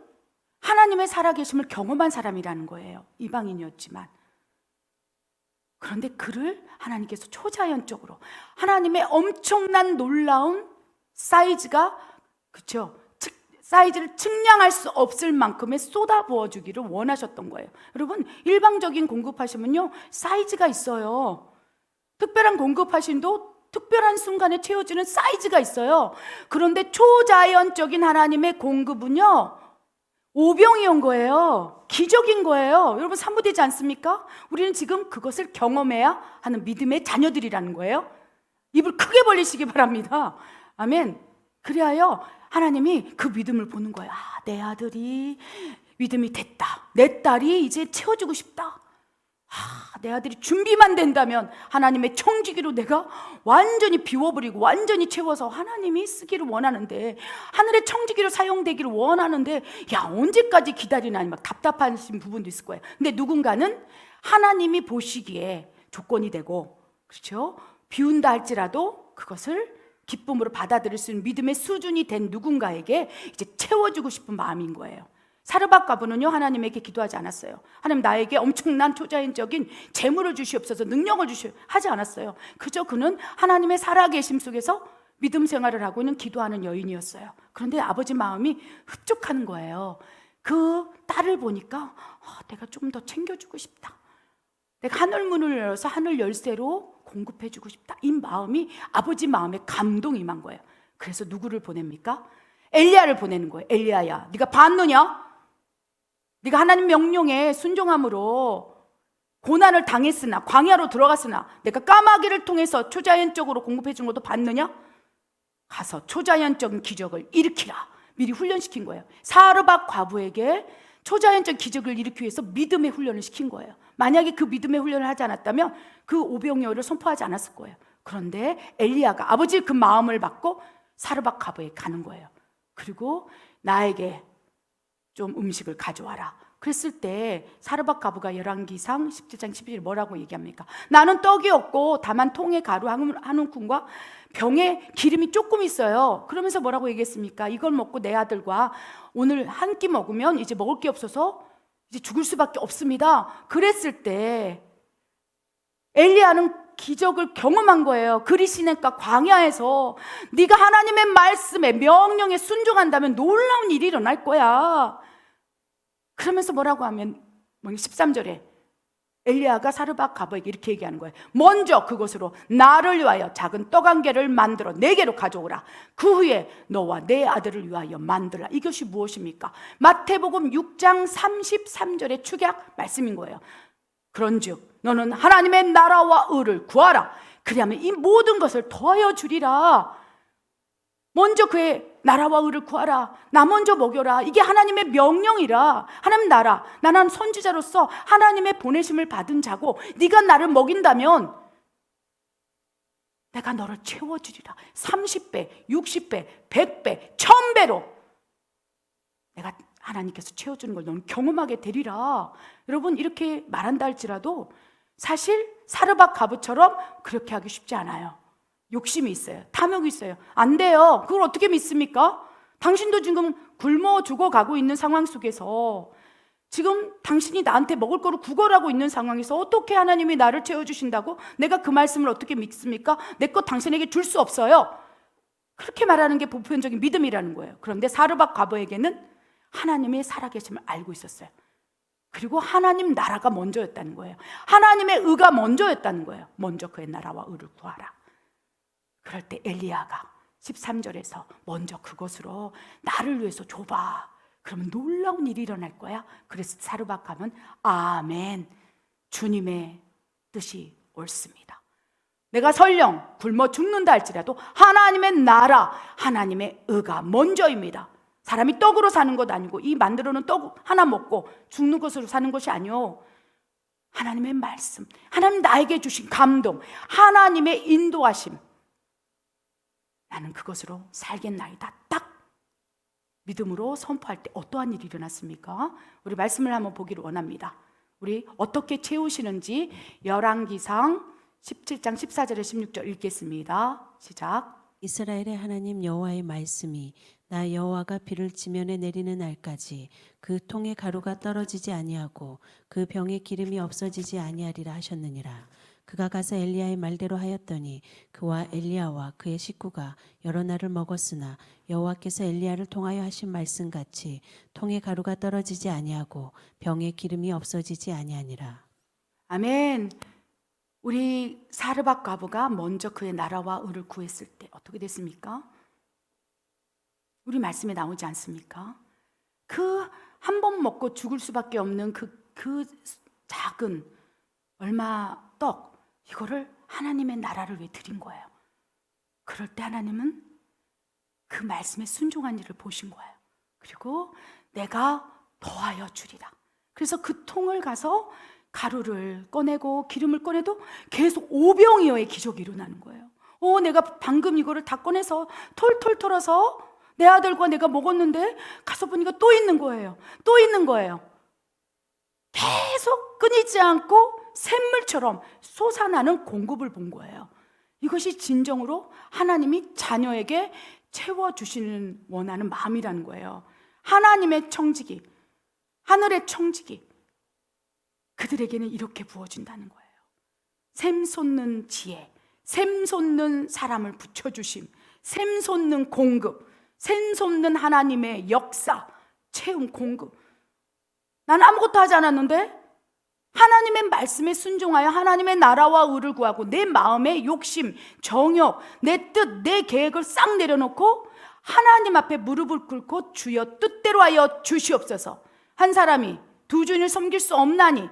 하나님의 살아계심을 경험한 사람이라는 거예요. 이방인이었지만. 그런데 그를 하나님께서 초자연적으로 하나님의 엄청난 놀라운 사이즈가, 그렇죠? 사이즈를 측량할 수 없을 만큼의 쏟아 부어주기를 원하셨던 거예요. 여러분, 일방적인 공급하시면요, 사이즈가 있어요. 특별한 공급하심도 특별한 순간에 채워지는 사이즈가 있어요. 그런데 초자연적인 하나님의 공급은요, 오병이 온 거예요. 기적인 거예요. 여러분, 산모되지 않습니까? 우리는 지금 그것을 경험해야 하는 믿음의 자녀들이라는 거예요. 입을 크게 벌리시기 바랍니다. 아멘. 그리하여 하나님이 그 믿음을 보는 거예요. 아, 내 아들이 믿음이 됐다. 내 딸이 이제 채워주고 싶다. 아, 내 아들이 준비만 된다면 하나님의 청지기로 내가 완전히 비워버리고 완전히 채워서 하나님이 쓰기를 원하는데, 하늘의 청지기로 사용되기를 원하는데, 야, 언제까지 기다리나, 막 답답하신 부분도 있을 거예요. 근데 누군가는 하나님이 보시기에 조건이 되고, 그렇죠? 비운다 할지라도 그것을 기쁨으로 받아들일 수 있는 믿음의 수준이 된 누군가에게 이제 채워주고 싶은 마음인 거예요. 사르밧 과부는요, 하나님에게 기도하지 않았어요. 하나님, 나에게 엄청난 초자연적인 재물을 주시옵소서, 능력을 하지 않았어요. 그저 그는 하나님의 살아계심 속에서 믿음 생활을 하고 있는 기도하는 여인이었어요. 그런데 아버지 마음이 흡족한 거예요. 그 딸을 보니까 내가 좀 더 챙겨주고 싶다. 내가 하늘문을 열어서 하늘 열쇠로 공급해주고 싶다. 이 마음이, 아버지 마음에 감동이 임한 거예요. 그래서 누구를 보냅니까? 엘리야를 보내는 거예요. 엘리야야, 네가 봤느냐? 네가 하나님 명령에 순종함으로 고난을 당했으나, 광야로 들어갔으나 내가 까마귀를 통해서 초자연적으로 공급해 준 것도 봤느냐? 가서 초자연적인 기적을 일으키라. 미리 훈련시킨 거예요. 사르밧 과부에게 초자연적 기적을 일으키기 위해서 믿음의 훈련을 시킨 거예요. 만약에 그 믿음의 훈련을 하지 않았다면 그 오병이어를 선포하지 않았을 거예요. 그런데 엘리야가 아버지 그 마음을 받고 사르밧 과부에 가는 거예요. 그리고 나에게 좀 음식을 가져와라. 그랬을 때 사르밧 과부가 열왕기상 17장 12절 뭐라고 얘기합니까? 나는 떡이 없고 다만 통에 가루 한 움큼과 병에 기름이 조금 있어요. 그러면서 뭐라고 얘기했습니까? 이걸 먹고 내 아들과 오늘 한 끼 먹으면 이제 먹을 게 없어서 이제 죽을 수밖에 없습니다. 그랬을 때 엘리야는 기적을 경험한 거예요. 그리시네가 광야에서 네가 하나님의 말씀에 명령에 순종한다면 놀라운 일이 일어날 거야. 그러면서 뭐라고 하면 13절에 엘리야가 사르밧 가버에게 이렇게 얘기하는 거예요. 먼저 그곳으로 나를 위하여 작은 떡 한 개를 만들어 내게로 가져오라. 그 후에 너와 내 아들을 위하여 만들라. 이것이 무엇입니까? 마태복음 6장 33절의 축약 말씀인 거예요. 그런즉 너는 하나님의 나라와 의를 구하라. 그리하면 이 모든 것을 더하여 주리라. 먼저 그의 나라와 의를 구하라. 나 먼저 먹여라. 이게 하나님의 명령이라. 하나님 나라. 나는 선지자로서 하나님의 보내심을 받은 자고 네가 나를 먹인다면 내가 너를 채워주리라. 30배, 60배, 100배, 1000배로 내가 하나님께서 채워주는 걸 너는 경험하게 되리라. 여러분 이렇게 말한다 할지라도 사실 사르밧 가부처럼 그렇게 하기 쉽지 않아요. 욕심이 있어요. 탐욕이 있어요. 안 돼요. 그걸 어떻게 믿습니까? 당신도 지금 굶어 죽어가고 있는 상황 속에서 지금 당신이 나한테 먹을 거를 구걸하고 있는 상황에서 어떻게 하나님이 나를 채워주신다고? 내가 그 말씀을 어떻게 믿습니까? 내 것 당신에게 줄 수 없어요. 그렇게 말하는 게 보편적인 믿음이라는 거예요. 그런데 사르밧 과부에게는 하나님의 살아계심을 알고 있었어요. 그리고 하나님 나라가 먼저였다는 거예요. 하나님의 의가 먼저였다는 거예요. 먼저 그의 나라와 의를 구하라. 그럴 때 엘리야가 13절에서 먼저 그것으로 나를 위해서 줘봐. 그러면 놀라운 일이 일어날 거야. 그래서 사르밧 가면 아멘, 주님의 뜻이 옳습니다. 내가 설령 굶어 죽는다 할지라도 하나님의 나라, 하나님의 의가 먼저입니다. 사람이 떡으로 사는 것 아니고 이 만들어 놓은 떡 하나 먹고 죽는 것으로 사는 것이 아니요, 하나님의 말씀, 하나님 나에게 주신 감동, 하나님의 인도하심, 나는 그것으로 살겠나이다. 딱 믿음으로 선포할 때 어떠한 일이 일어났습니까? 우리 말씀을 한번 보기를 원합니다. 우리 어떻게 채우시는지 열왕기상 17장 14절에 16절 읽겠습니다. 시작. 이스라엘의 하나님 여호와의 말씀이 나 여호와가 비를 지면에 내리는 날까지 그 통에 가루가 떨어지지 아니하고 그 병에 기름이 없어지지 아니하리라 하셨느니라. 그가 가서 엘리야의 말대로 하였더니 그와 엘리야와 그의 식구가 여러 날을 먹었으나 여호와께서 엘리야를 통하여 하신 말씀같이 통에 가루가 떨어지지 아니하고 병에 기름이 없어지지 아니하니라. 아멘. 우리 사르밧 과부가 먼저 그의 나라와 의를 구했을 때 어떻게 됐습니까? 우리 말씀에 나오지 않습니까? 그 한 번 먹고 죽을 수밖에 없는 그 작은 얼마 떡, 이거를 하나님의 나라를 위해 드린 거예요. 그럴 때 하나님은 그 말씀에 순종한 일을 보신 거예요. 그리고 내가 더하여 주리라. 그래서 그 통을 가서 가루를 꺼내고 기름을 꺼내도 계속 오병이어의 기적이 일어나는 거예요. 내가 방금 이거를 다 꺼내서 톨톨 털어서 내 아들과 내가 먹었는데 가서 보니까 또 있는 거예요. 또 있는 거예요. 계속 끊이지 않고 샘물처럼 솟아나는 공급을 본 거예요. 이것이 진정으로 하나님이 자녀에게 채워주시는 원하는 마음이라는 거예요. 하나님의 청지기, 하늘의 청지기, 그들에게는 이렇게 부어준다는 거예요. 샘 솟는 지혜, 샘 솟는 사람을 붙여주심, 샘 솟는 공급, 샘 솟는 하나님의 역사, 채움, 공급. 난 아무것도 하지 않았는데 하나님의 말씀에 순종하여 하나님의 나라와 의를 구하고 내 마음의 욕심, 정욕, 내 뜻, 내 계획을 싹 내려놓고 하나님 앞에 무릎을 꿇고 주여 뜻대로 하여 주시옵소서. 한 사람이 두 주인을 섬길 수 없나니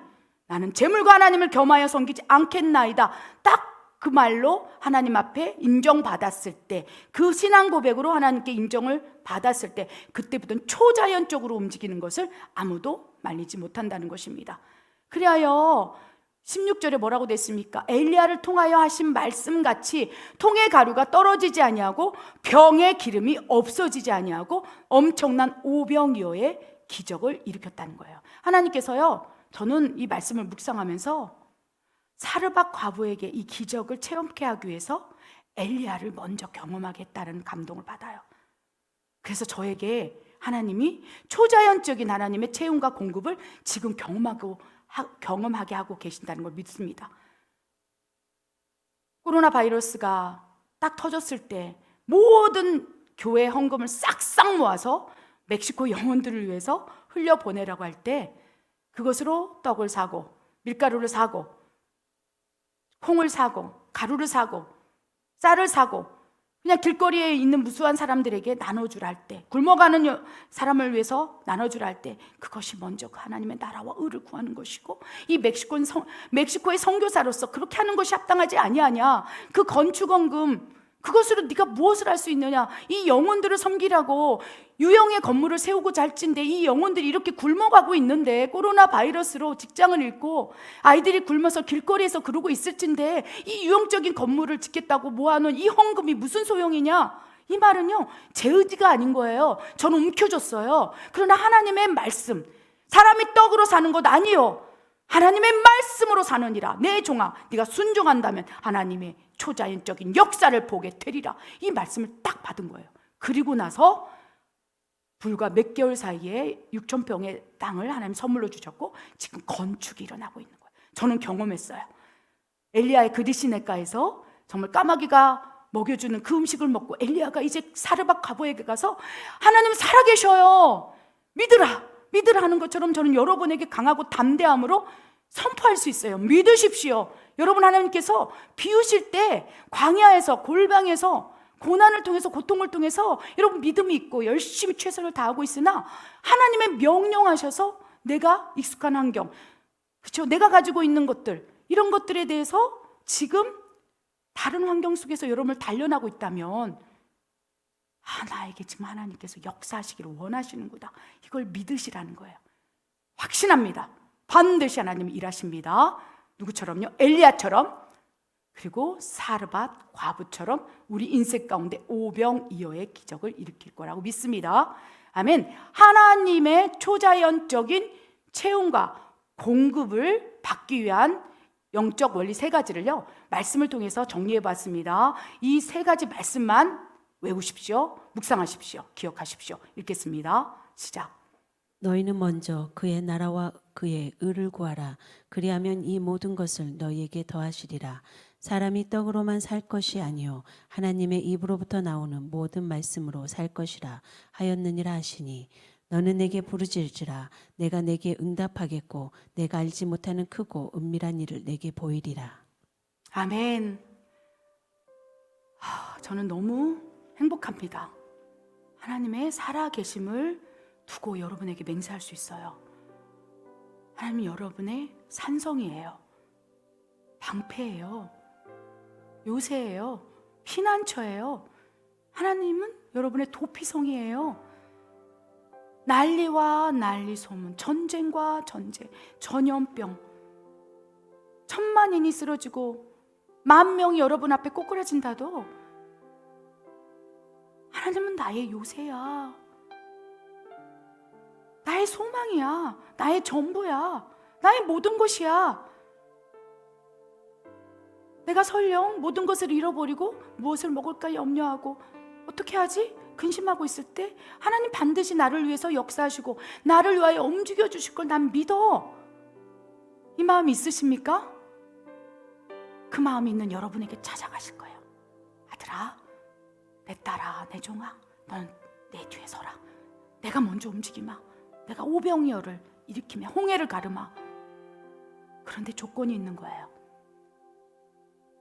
나는 재물과 하나님을 겸하여 섬기지 않겠나이다. 딱 그 말로 하나님 앞에 인정받았을 때, 그 신앙 고백으로 하나님께 인정을 받았을 때, 그때부터는 초자연적으로 움직이는 것을 아무도 말리지 못한다는 것입니다. 그리하여 16절에 뭐라고 됐습니까? 엘리야를 통하여 하신 말씀같이 통의 가루가 떨어지지 아니하고 병의 기름이 없어지지 아니하고 엄청난 오병이어의 기적을 일으켰다는 거예요. 하나님께서요, 저는 이 말씀을 묵상하면서 사르밧 과부에게 이 기적을 체험케 하기 위해서 엘리야를 먼저 경험하게 했다는 감동을 받아요. 그래서 저에게 하나님이 초자연적인 하나님의 채움과 공급을 지금 경험하게 하고 계신다는 걸 믿습니다. 코로나 바이러스가 딱 터졌을 때 모든 교회 헌금을 싹싹 모아서 멕시코 영혼들을 위해서 흘려보내라고 할 때 그것으로 떡을 사고 밀가루를 사고, 콩을 사고, 가루를 사고, 쌀을 사고, 그냥 길거리에 있는 무수한 사람들에게 나눠주라 할 때, 굶어가는 사람을 위해서 나눠주라 할 때, 그것이 먼저 그 하나님의 나라와 의를 구하는 것이고, 이 멕시코의 선교사로서 그렇게 하는 것이 합당하지 아니하냐. 그 건축원금, 그것으로 네가 무엇을 할 수 있느냐. 이 영혼들을 섬기라고 유형의 건물을 세우고자 할진데, 이 영혼들이 이렇게 굶어가고 있는데, 코로나 바이러스로 직장을 잃고 아이들이 굶어서 길거리에서 그러고 있을진데, 이 유형적인 건물을 짓겠다고 모아놓은 이 헌금이 무슨 소용이냐. 이 말은요, 제 의지가 아닌 거예요. 저는 움켜줬어요. 그러나 하나님의 말씀, 사람이 떡으로 사는 것 아니요, 하나님의 말씀으로 사느니라. 내 종아, 네가 순종한다면 하나님의 초자연적인 역사를 보게 되리라. 이 말씀을 딱 받은 거예요. 그리고 나서 불과 몇 개월 사이에 6,000평의 땅을 하나님 선물로 주셨고, 지금 건축이 일어나고 있는 거예요. 저는 경험했어요. 엘리야의 그리시네가에서 정말 까마귀가 먹여주는 그 음식을 먹고 엘리야가 이제 사르밧 가보에게 가서 하나님 살아계셔요, 믿으라 하는 것처럼 저는 여러분에게 강하고 담대함으로 선포할 수 있어요. 믿으십시오. 여러분, 하나님께서 비우실 때 광야에서, 골방에서, 고난을 통해서, 고통을 통해서 여러분 믿음이 있고 열심히 최선을 다하고 있으나, 하나님의 명령하셔서 내가 익숙한 환경, 그렇죠? 내가 가지고 있는 것들, 이런 것들에 대해서 지금 다른 환경 속에서 여러분을 단련하고 있다면, 나에게 지금 하나님께서 역사하시기를 원하시는구나, 이걸 믿으시라는 거예요. 확신합니다. 반드시 하나님이 일하십니다. 누구처럼요? 엘리야처럼, 그리고 사르밧 과부처럼 우리 인생 가운데 오병이어의 기적을 일으킬 거라고 믿습니다. 아멘. 하나님의 초자연적인 채움과 공급을 받기 위한 영적 원리 세 가지를요, 말씀을 통해서 정리해 봤습니다. 이 세 가지 말씀만 외우십시오. 묵상하십시오. 기억하십시오. 읽겠습니다. 시작. 너희는 먼저 그의 나라와 그의 의를 구하라. 그리하면 이 모든 것을 너희에게 더하시리라. 사람이 떡으로만 살 것이 아니요 하나님의 입으로부터 나오는 모든 말씀으로 살 것이라 하였느니라 하시니, 너는 내게 부르짖으라. 내가 내게 응답하겠고 내가 알지 못하는 크고 은밀한 일을 내게 보이리라. 아멘. 저는 너무 행복합니다. 하나님의 살아계심을 두고 여러분에게 맹세할 수 있어요. 하나님은 여러분의 산성이에요. 방패예요. 요새예요. 피난처예요. 하나님은 여러분의 도피성이에요. 난리와 난리 소문, 전쟁과 전쟁, 전염병, 1,000만인이 쓰러지고 10,000명이 여러분 앞에 꼬꾸라진다도 하나님은 나의 요새야, 나의 소망이야, 나의 전부야, 나의 모든 것이야. 내가 설령 모든 것을 잃어버리고 무엇을 먹을까 염려하고 어떻게 하지? 근심하고 있을 때 하나님 반드시 나를 위해서 역사하시고 나를 위하여 움직여 주실 걸 난 믿어. 이 마음이 있으십니까? 그 마음이 있는 여러분에게 찾아가실 거예요. 아들아, 내 딸아, 내 종아, 넌 내 뒤에 서라. 내가 먼저 움직이마. 내가 오병이어를 일으키며 홍해를 가르마. 그런데 조건이 있는 거예요.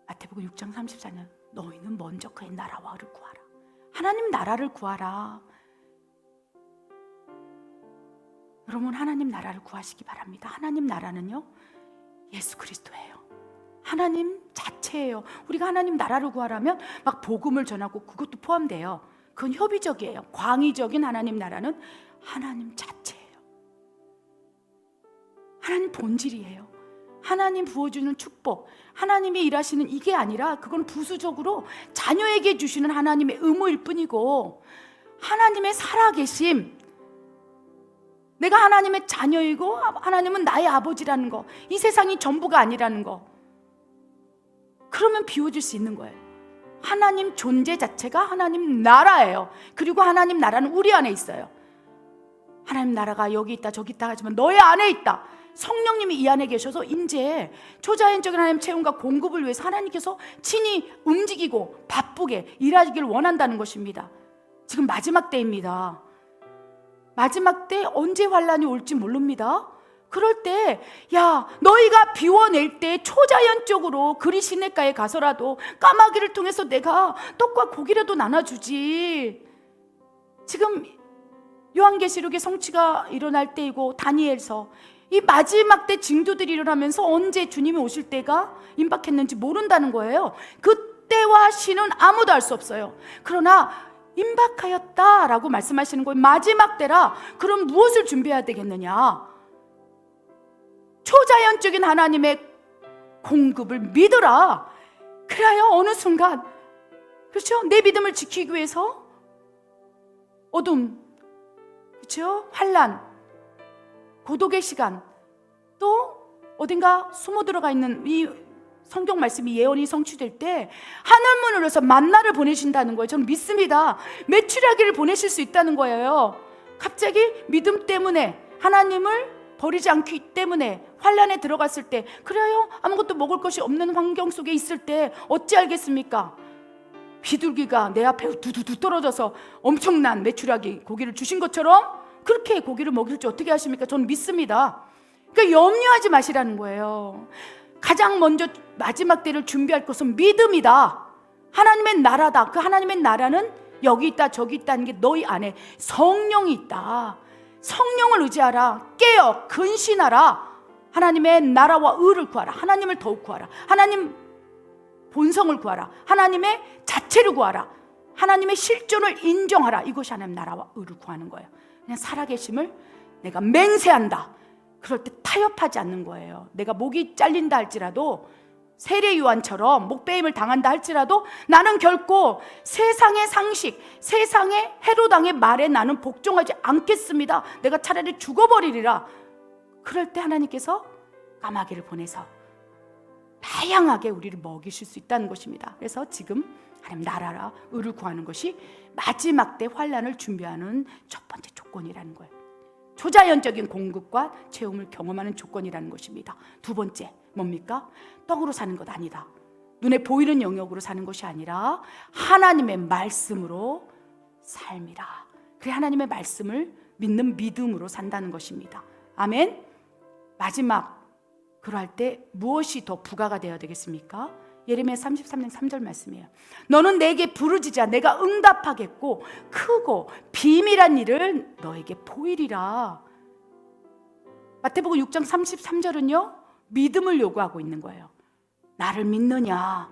마태복음 6장 34절, 너희는 먼저 그의 나라와 의를 구하라. 하나님 나라를 구하라. 여러분, 하나님 나라를 구하시기 바랍니다. 하나님 나라는요, 예수 그리스도예요. 하나님 자체예요. 우리가 하나님 나라를 구하라면 막 복음을 전하고 그것도 포함돼요. 그건 협의적이에요. 광의적인 하나님 나라는 하나님 자체예요. 하나님 본질이에요. 하나님 부어주는 축복, 하나님이 일하시는 이게 아니라 그건 부수적으로 자녀에게 주시는 하나님의 의무일 뿐이고, 하나님의 살아계심, 내가 하나님의 자녀이고 하나님은 나의 아버지라는 거, 이 세상이 전부가 아니라는 거, 그러면 비워줄 수 있는 거예요. 하나님 존재 자체가 하나님 나라예요. 그리고 하나님 나라는 우리 안에 있어요. 하나님 나라가 여기 있다 저기 있다 하지만 너의 안에 있다. 성령님이 이 안에 계셔서 이제 초자연적인 하나님 체험과 공급을 위해서 하나님께서 친히 움직이고 바쁘게 일하기를 원한다는 것입니다. 지금 마지막 때입니다. 마지막 때 언제 환란이 올지 모릅니다. 그럴 때, 야, 너희가 비워낼 때 초자연적으로 그리 시냇가에 가서라도 까마귀를 통해서 내가 떡과 고기라도 나눠주지. 지금 요한계시록의 성취가 일어날 때이고, 다니엘서 이 마지막 때 징조들이 일어나면서 언제 주님이 오실 때가 임박했는지 모른다는 거예요. 그때와 시는 아무도 알 수 없어요. 그러나 임박하였다라고 말씀하시는 거예요. 마지막 때라. 그럼 무엇을 준비해야 되겠느냐? 초자연적인 하나님의 공급을 믿어라. 그래야 어느 순간, 그렇죠? 내 믿음을 지키기 위해서 어둠, 그렇죠? 환난, 고독의 시간, 또 어딘가 숨어 들어가 있는 이 성경 말씀이 예언이 성취될 때 하늘문을 열어서 만나를 보내신다는 거예요. 저는 믿습니다. 메추라기를 보내실 수 있다는 거예요. 갑자기 믿음 때문에 하나님을 버리지 않기 때문에 환란에 들어갔을 때, 그래요, 아무것도 먹을 것이 없는 환경 속에 있을 때 어찌 알겠습니까? 비둘기가 내 앞에 두두두 떨어져서 엄청난 메추라기 고기를 주신 것처럼 그렇게 고기를 먹일 줄 어떻게 아십니까? 저는 믿습니다. 그러니까 염려하지 마시라는 거예요. 가장 먼저 마지막 때를 준비할 것은 믿음이다. 하나님의 나라다. 그 하나님의 나라는 여기 있다 저기 있다는 게 너희 안에 성령이 있다. 성령을 의지하라. 깨어 근신하라. 하나님의 나라와 의를 구하라. 하나님을 더욱 구하라. 하나님 본성을 구하라. 하나님의 자체를 구하라. 하나님의 실존을 인정하라. 이것이 하나님 나라와 의를 구하는 거예요. 그냥 살아계심을 내가 맹세한다. 그럴 때 타협하지 않는 거예요. 내가 목이 잘린다 할지라도, 세례 요한처럼 목베임을 당한다 할지라도 나는 결코 세상의 상식, 세상의 헤로당의 말에 나는 복종하지 않겠습니다. 내가 차라리 죽어버리리라. 그럴 때 하나님께서 까마귀를 보내서 다양하게 우리를 먹이실 수 있다는 것입니다. 그래서 지금 하나님 나라라 의를 구하는 것이 마지막 때 환란을 준비하는 첫 번째 조건이라는 거예요. 초자연적인 공급과 채움을 경험하는 조건이라는 것입니다. 두 번째 뭡니까? 떡으로 사는 것 아니다. 눈에 보이는 영역으로 사는 것이 아니라 하나님의 말씀으로 삶이라. 그래, 하나님의 말씀을 믿는 믿음으로 산다는 것입니다. 아멘. 마지막, 그럴 때 무엇이 더 부가가 되어야 되겠습니까? 예레미야 33장 3절 말씀이에요. 너는 내게 부르짖자 내가 응답하겠고 크고 비밀한 일을 너에게 보이리라. 마태복음 6장 33절은요 믿음을 요구하고 있는 거예요. 나를 믿느냐?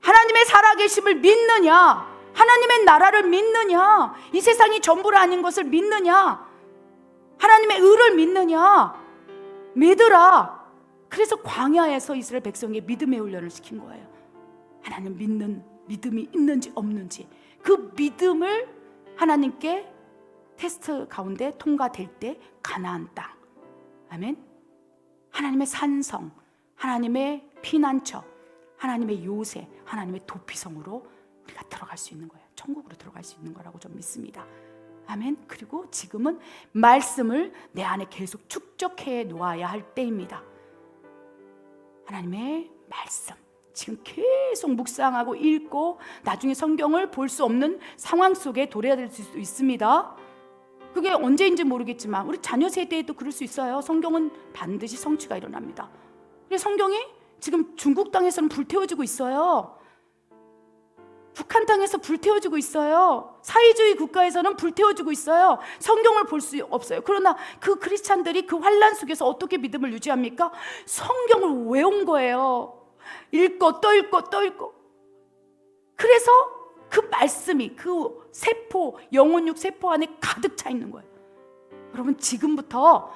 하나님의 살아계심을 믿느냐? 하나님의 나라를 믿느냐? 이 세상이 전부라 아닌 것을 믿느냐? 하나님의 의를 믿느냐? 믿으라. 그래서 광야에서 이스라엘 백성에게 믿음의 훈련을 시킨 거예요. 하나님 믿는 믿음이 있는지 없는지, 그 믿음을 하나님께 테스트 가운데 통과될 때 가나안 땅, 아멘, 하나님의 산성, 하나님의 피난처, 하나님의 요새, 하나님의 도피성으로 우리가 들어갈 수 있는 거예요. 천국으로 들어갈 수 있는 거라고 좀 믿습니다. 아멘. 그리고 지금은 말씀을 내 안에 계속 축적해 놓아야 할 때입니다. 하나님의 말씀 지금 계속 묵상하고 읽고 나중에 성경을 볼 수 없는 상황 속에 도래될 수 있습니다. 그게 언제인지 모르겠지만 우리 자녀 세대에도 그럴 수 있어요. 성경은 반드시 성취가 일어납니다. 그래서 성경이 지금 중국 땅에서는 불태워지고 있어요. 북한 땅에서 불태워지고 있어요. 사회주의 국가에서는 불태워지고 있어요. 성경을 볼 수 없어요. 그러나 그 크리스찬들이 그 환란 속에서 어떻게 믿음을 유지합니까? 성경을 외운 거예요. 읽고 또 읽고 또 읽고. 그래서 그 말씀이 그 세포, 영혼육 세포 안에 가득 차 있는 거예요. 여러분 지금부터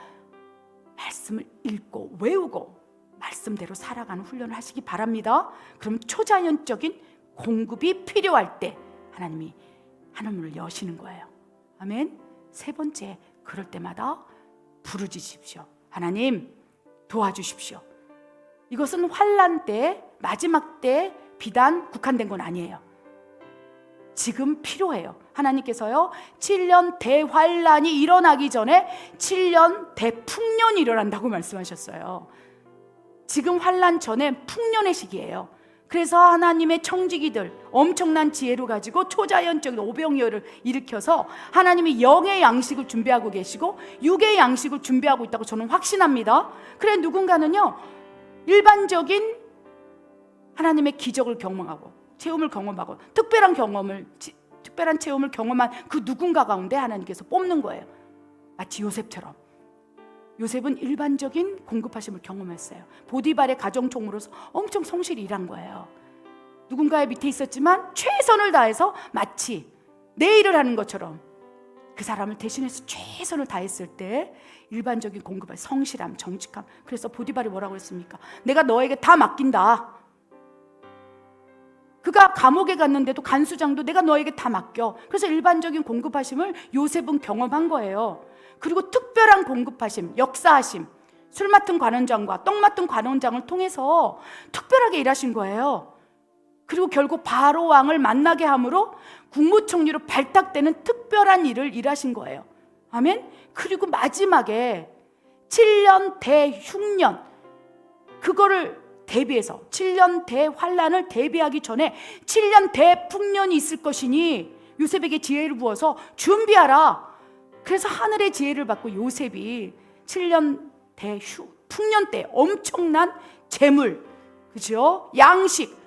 말씀을 읽고 외우고 말씀대로 살아가는 훈련을 하시기 바랍니다. 그럼 초자연적인 공급이 필요할 때 하나님이 하늘문을 여시는 거예요. 아멘. 세 번째, 그럴 때마다 부르짖으십시오. 하나님 도와주십시오. 이것은 환란 때, 마지막 때 비단 국한된 건 아니에요. 지금 필요해요. 하나님께서요 7년 대환란이 일어나기 전에 7년 대풍년이 일어난다고 말씀하셨어요. 지금 환란 전에 풍년의 시기예요. 그래서 하나님의 청지기들 엄청난 지혜로 가지고 초자연적인 오병이어를 일으켜서 하나님이 영의 양식을 준비하고 계시고 육의 양식을 준비하고 있다고 저는 확신합니다. 그래 누군가는요 일반적인 하나님의 기적을 경험하고 체험을 경험하고 특별한 체험을 경험한 그 누군가 가운데 하나님께서 뽑는 거예요. 마치 요셉처럼. 요셉은 일반적인 공급하심을 경험했어요. 보디발의 가정총무로서 엄청 성실히 일한 거예요. 누군가의 밑에 있었지만 최선을 다해서 마치 내 일을 하는 것처럼 그 사람을 대신해서 최선을 다했을 때 일반적인 공급할 성실함, 정직함. 그래서 보디발이 뭐라고 했습니까? 내가 너에게 다 맡긴다. 그가 감옥에 갔는데도 간수장도 내가 너에게 다 맡겨. 그래서 일반적인 공급하심을 요셉은 경험한 거예요. 그리고 특별한 공급하심, 역사하심, 술 맡은 관원장과 떡 맡은 관원장을 통해서 특별하게 일하신 거예요. 그리고 결국 바로 왕을 만나게 함으로 국무총리로 발탁되는 특별한 일을 일하신 거예요. 아멘. 그리고 마지막에 7년 대흉년, 그거를 대비해서 7년 대환란을 대비하기 전에 7년 대풍년이 있을 것이니 요셉에게 지혜를 부어서 준비하라. 그래서 하늘의 지혜를 받고 요셉이 7년 풍년 때 엄청난 재물, 그죠? 양식,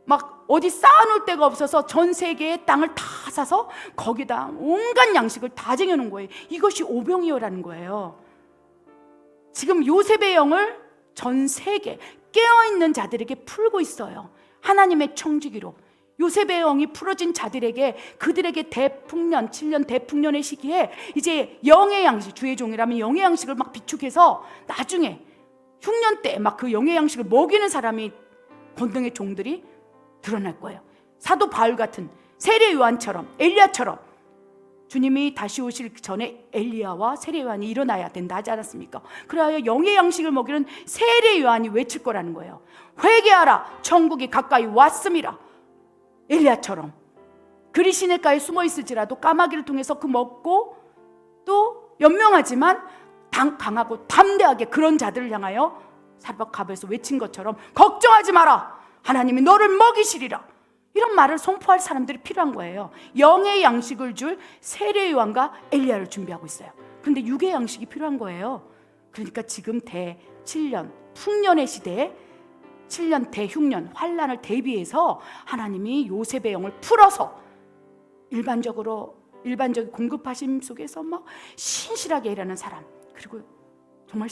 막 어디 쌓아놓을 데가 없어서 전 세계의 땅을 다 사서 거기다 온갖 양식을 다 쟁여놓은 거예요. 이것이 오병이어라는 거예요. 지금 요셉의 영을 전 세계 깨어있는 자들에게 풀고 있어요. 하나님의 청지기로 요셉의 영이 풀어진 자들에게, 그들에게 대풍년, 7년 대풍년의 시기에 이제 영의 양식, 주의 종이라면 영의 양식을 막 비축해서 나중에 흉년 때 막 그 영의 양식을 먹이는 사람이, 권능의 종들이 드러날 거예요. 사도 바울 같은, 세례 요한처럼, 엘리야처럼 주님이 다시 오실 전에 엘리야와 세례 요한이 일어나야 된다 하지 않았습니까? 그래야 영의 양식을 먹이는 세례 요한이 외칠 거라는 거예요. 회개하라, 천국이 가까이 왔음이라. 엘리야처럼 그리 시냇가에 숨어 있을지라도 까마귀를 통해서 그 먹고 또 연명하지만 강하고 담대하게 그런 자들을 향하여 사박갑에서 외친 것처럼 걱정하지 마라, 하나님이 너를 먹이시리라. 이런 말을 선포할 사람들이 필요한 거예요. 영의 양식을 줄 세례 요한과 엘리야를 준비하고 있어요. 그런데 육의 양식이 필요한 거예요. 그러니까 지금 7년 풍년의 시대에 7년 대흉년 환란을 대비해서 하나님이 요셉의 영을 풀어서 일반적인 공급하심 속에서 막 신실하게 일하는 사람, 그리고 정말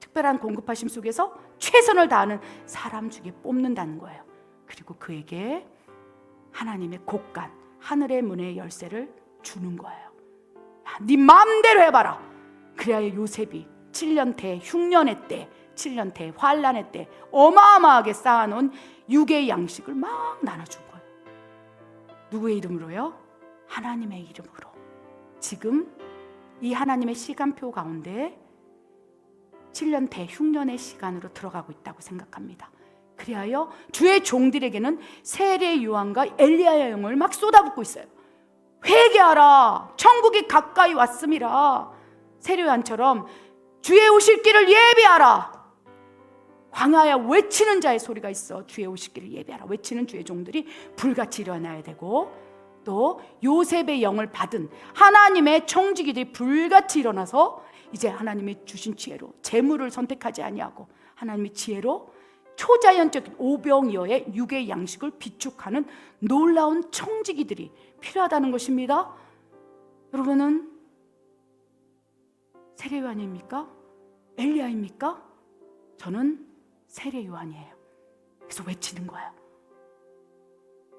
특별한 공급하심 속에서 최선을 다하는 사람 중에 뽑는다는 거예요. 그리고 그에게 하나님의 곳간, 하늘의 문의 열쇠를 주는 거예요. 네 마음대로 해봐라. 그래야 요셉이 7년 대흉년의 때, 7년 대환란의 때 어마어마하게 쌓아놓은 육의 양식을 막 나눠준 거예요. 누구의 이름으로요? 하나님의 이름으로. 지금 이 하나님의 시간표 가운데 7년 대흉년의 시간으로 들어가고 있다고 생각합니다. 그리하여 주의 종들에게는 세례 요한과 엘리야의 영을 막 쏟아붓고 있어요. 회개하라, 천국이 가까이 왔음이라. 세례 요한처럼 주의 오실 길을 예비하라. 광야에 외치는 자의 소리가 있어. 주의 오실 길을 예비하라. 외치는 주의 종들이 불같이 일어나야 되고, 또 요셉의 영을 받은 하나님의 청지기들이 불같이 일어나서 이제 하나님이 주신 지혜로 재물을 선택하지 아니하고 하나님의 지혜로 초자연적인 오병이어의 육의 양식을 비축하는 놀라운 청지기들이 필요하다는 것입니다. 여러분은 세례 요한입니까? 엘리야입니까? 저는 세례 요한이에요. 그래서 외치는 거예요.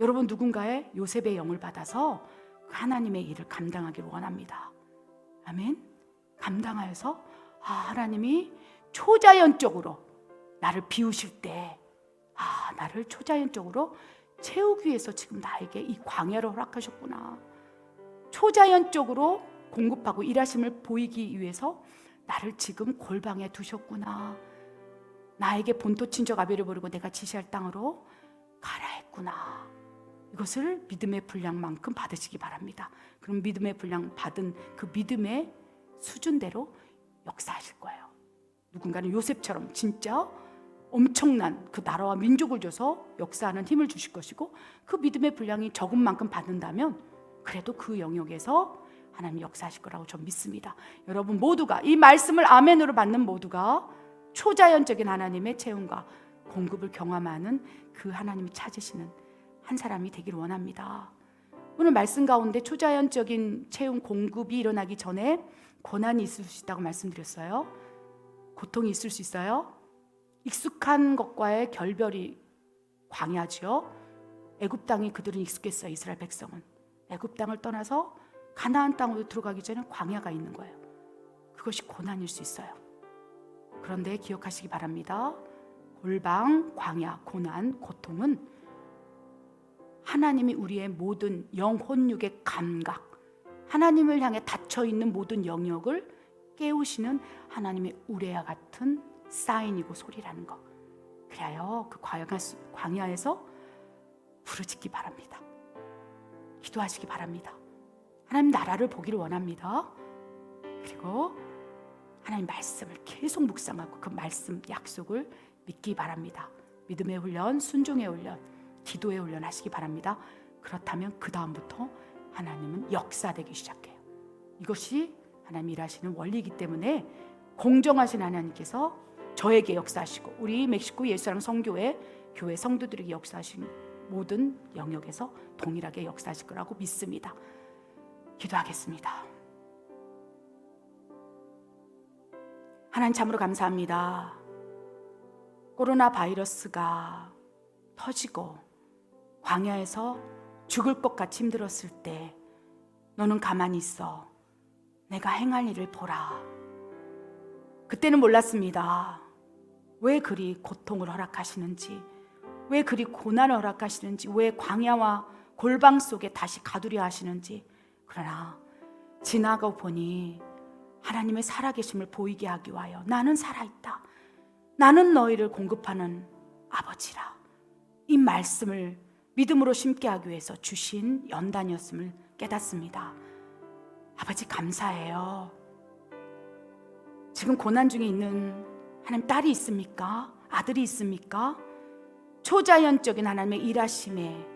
여러분 누군가의 요셉의 영을 받아서 하나님의 일을 감당하기를 원합니다. 아멘. 감당하여서 하나님이 초자연적으로 나를 비우실 때 나를 초자연적으로 채우기 위해서 지금 나에게 이 광야를 허락하셨구나. 초자연적으로 공급하고 일하심을 보이기 위해서 나를 지금 골방에 두셨구나. 나에게 본토 친족 아비를 부르고 내가 지시할 땅으로 가라 했구나. 이것을 믿음의 분량만큼 받으시기 바랍니다. 그럼 믿음의 분량 받은 그 믿음의 수준대로 역사하실 거예요. 누군가는 요셉처럼 진짜 엄청난 그 나라와 민족을 줘서 역사하는 힘을 주실 것이고, 그 믿음의 분량이 적은 만큼 받는다면 그래도 그 영역에서 하나님 역사하실 거라고 전 믿습니다. 여러분 모두가 이 말씀을 아멘으로 받는 모두가 초자연적인 하나님의 채움과 공급을 경험하는 그 하나님이 찾으시는 한 사람이 되기를 원합니다. 오늘 말씀 가운데 초자연적인 채움 공급이 일어나기 전에 고난이 있을 수 있다고 말씀드렸어요. 고통이 있을 수 있어요. 익숙한 것과의 결별이 광야죠. 애굽 땅이 그들은 익숙했어요. 이스라엘 백성은 애굽 땅을 떠나서 가나안 땅으로 들어가기 전에 광야가 있는 거예요. 그것이 고난일 수 있어요. 그런데 기억하시기 바랍니다. 골방, 광야, 고난, 고통은 하나님이 우리의 모든 영혼육의 감각, 하나님을 향해 닫혀있는 모든 영역을 깨우시는 하나님의 우레와 같은 사인이고 소리라는 것. 그래요, 그 광야에서 부르짖기 바랍니다. 기도하시기 바랍니다. 하나님 나라를 보기를 원합니다. 그리고 하나님 말씀을 계속 묵상하고 그 말씀 약속을 믿기 바랍니다. 믿음의 훈련, 순종의 훈련, 기도의 훈련 하시기 바랍니다. 그렇다면 그 다음부터 하나님은 역사되기 시작해요. 이것이 하나님 일하시는 원리이기 때문에 공정하신 하나님께서 저에게 역사하시고 우리 멕시코 예수사랑 성교회 교회 성도들에게 역사하신 모든 영역에서 동일하게 역사하실 거라고 믿습니다. 기도하겠습니다. 하나님 참으로 감사합니다. 코로나 바이러스가 터지고 광야에서 죽을 것 같이 힘들었을 때 너는 가만히 있어 내가 행할 일을 보라. 그때는 몰랐습니다. 왜 그리 고통을 허락하시는지, 왜 그리 고난을 허락하시는지, 왜 광야와 골방 속에 다시 가두려 하시는지. 그러나 지나고 보니 하나님의 살아계심을 보이게 하기 위하여 나는 살아있다, 나는 너희를 공급하는 아버지라, 이 말씀을 믿음으로 심게 하기 위해서 주신 연단이었음을 깨닫습니다. 아버지 감사해요. 지금 고난 중에 있는 하나님 딸이 있습니까? 아들이 있습니까? 초자연적인 하나님의 일하심의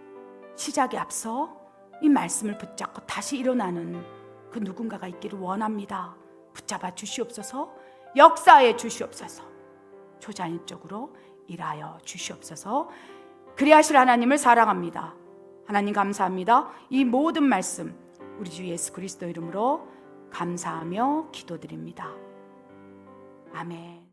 시작에 앞서 이 말씀을 붙잡고 다시 일어나는 그 누군가가 있기를 원합니다. 붙잡아 주시옵소서. 역사해 주시옵소서. 초자연적으로 일하여 주시옵소서. 그리하실 하나님을 사랑합니다. 하나님 감사합니다. 이 모든 말씀 우리 주 예수 그리스도 이름으로 감사하며 기도드립니다. 아멘.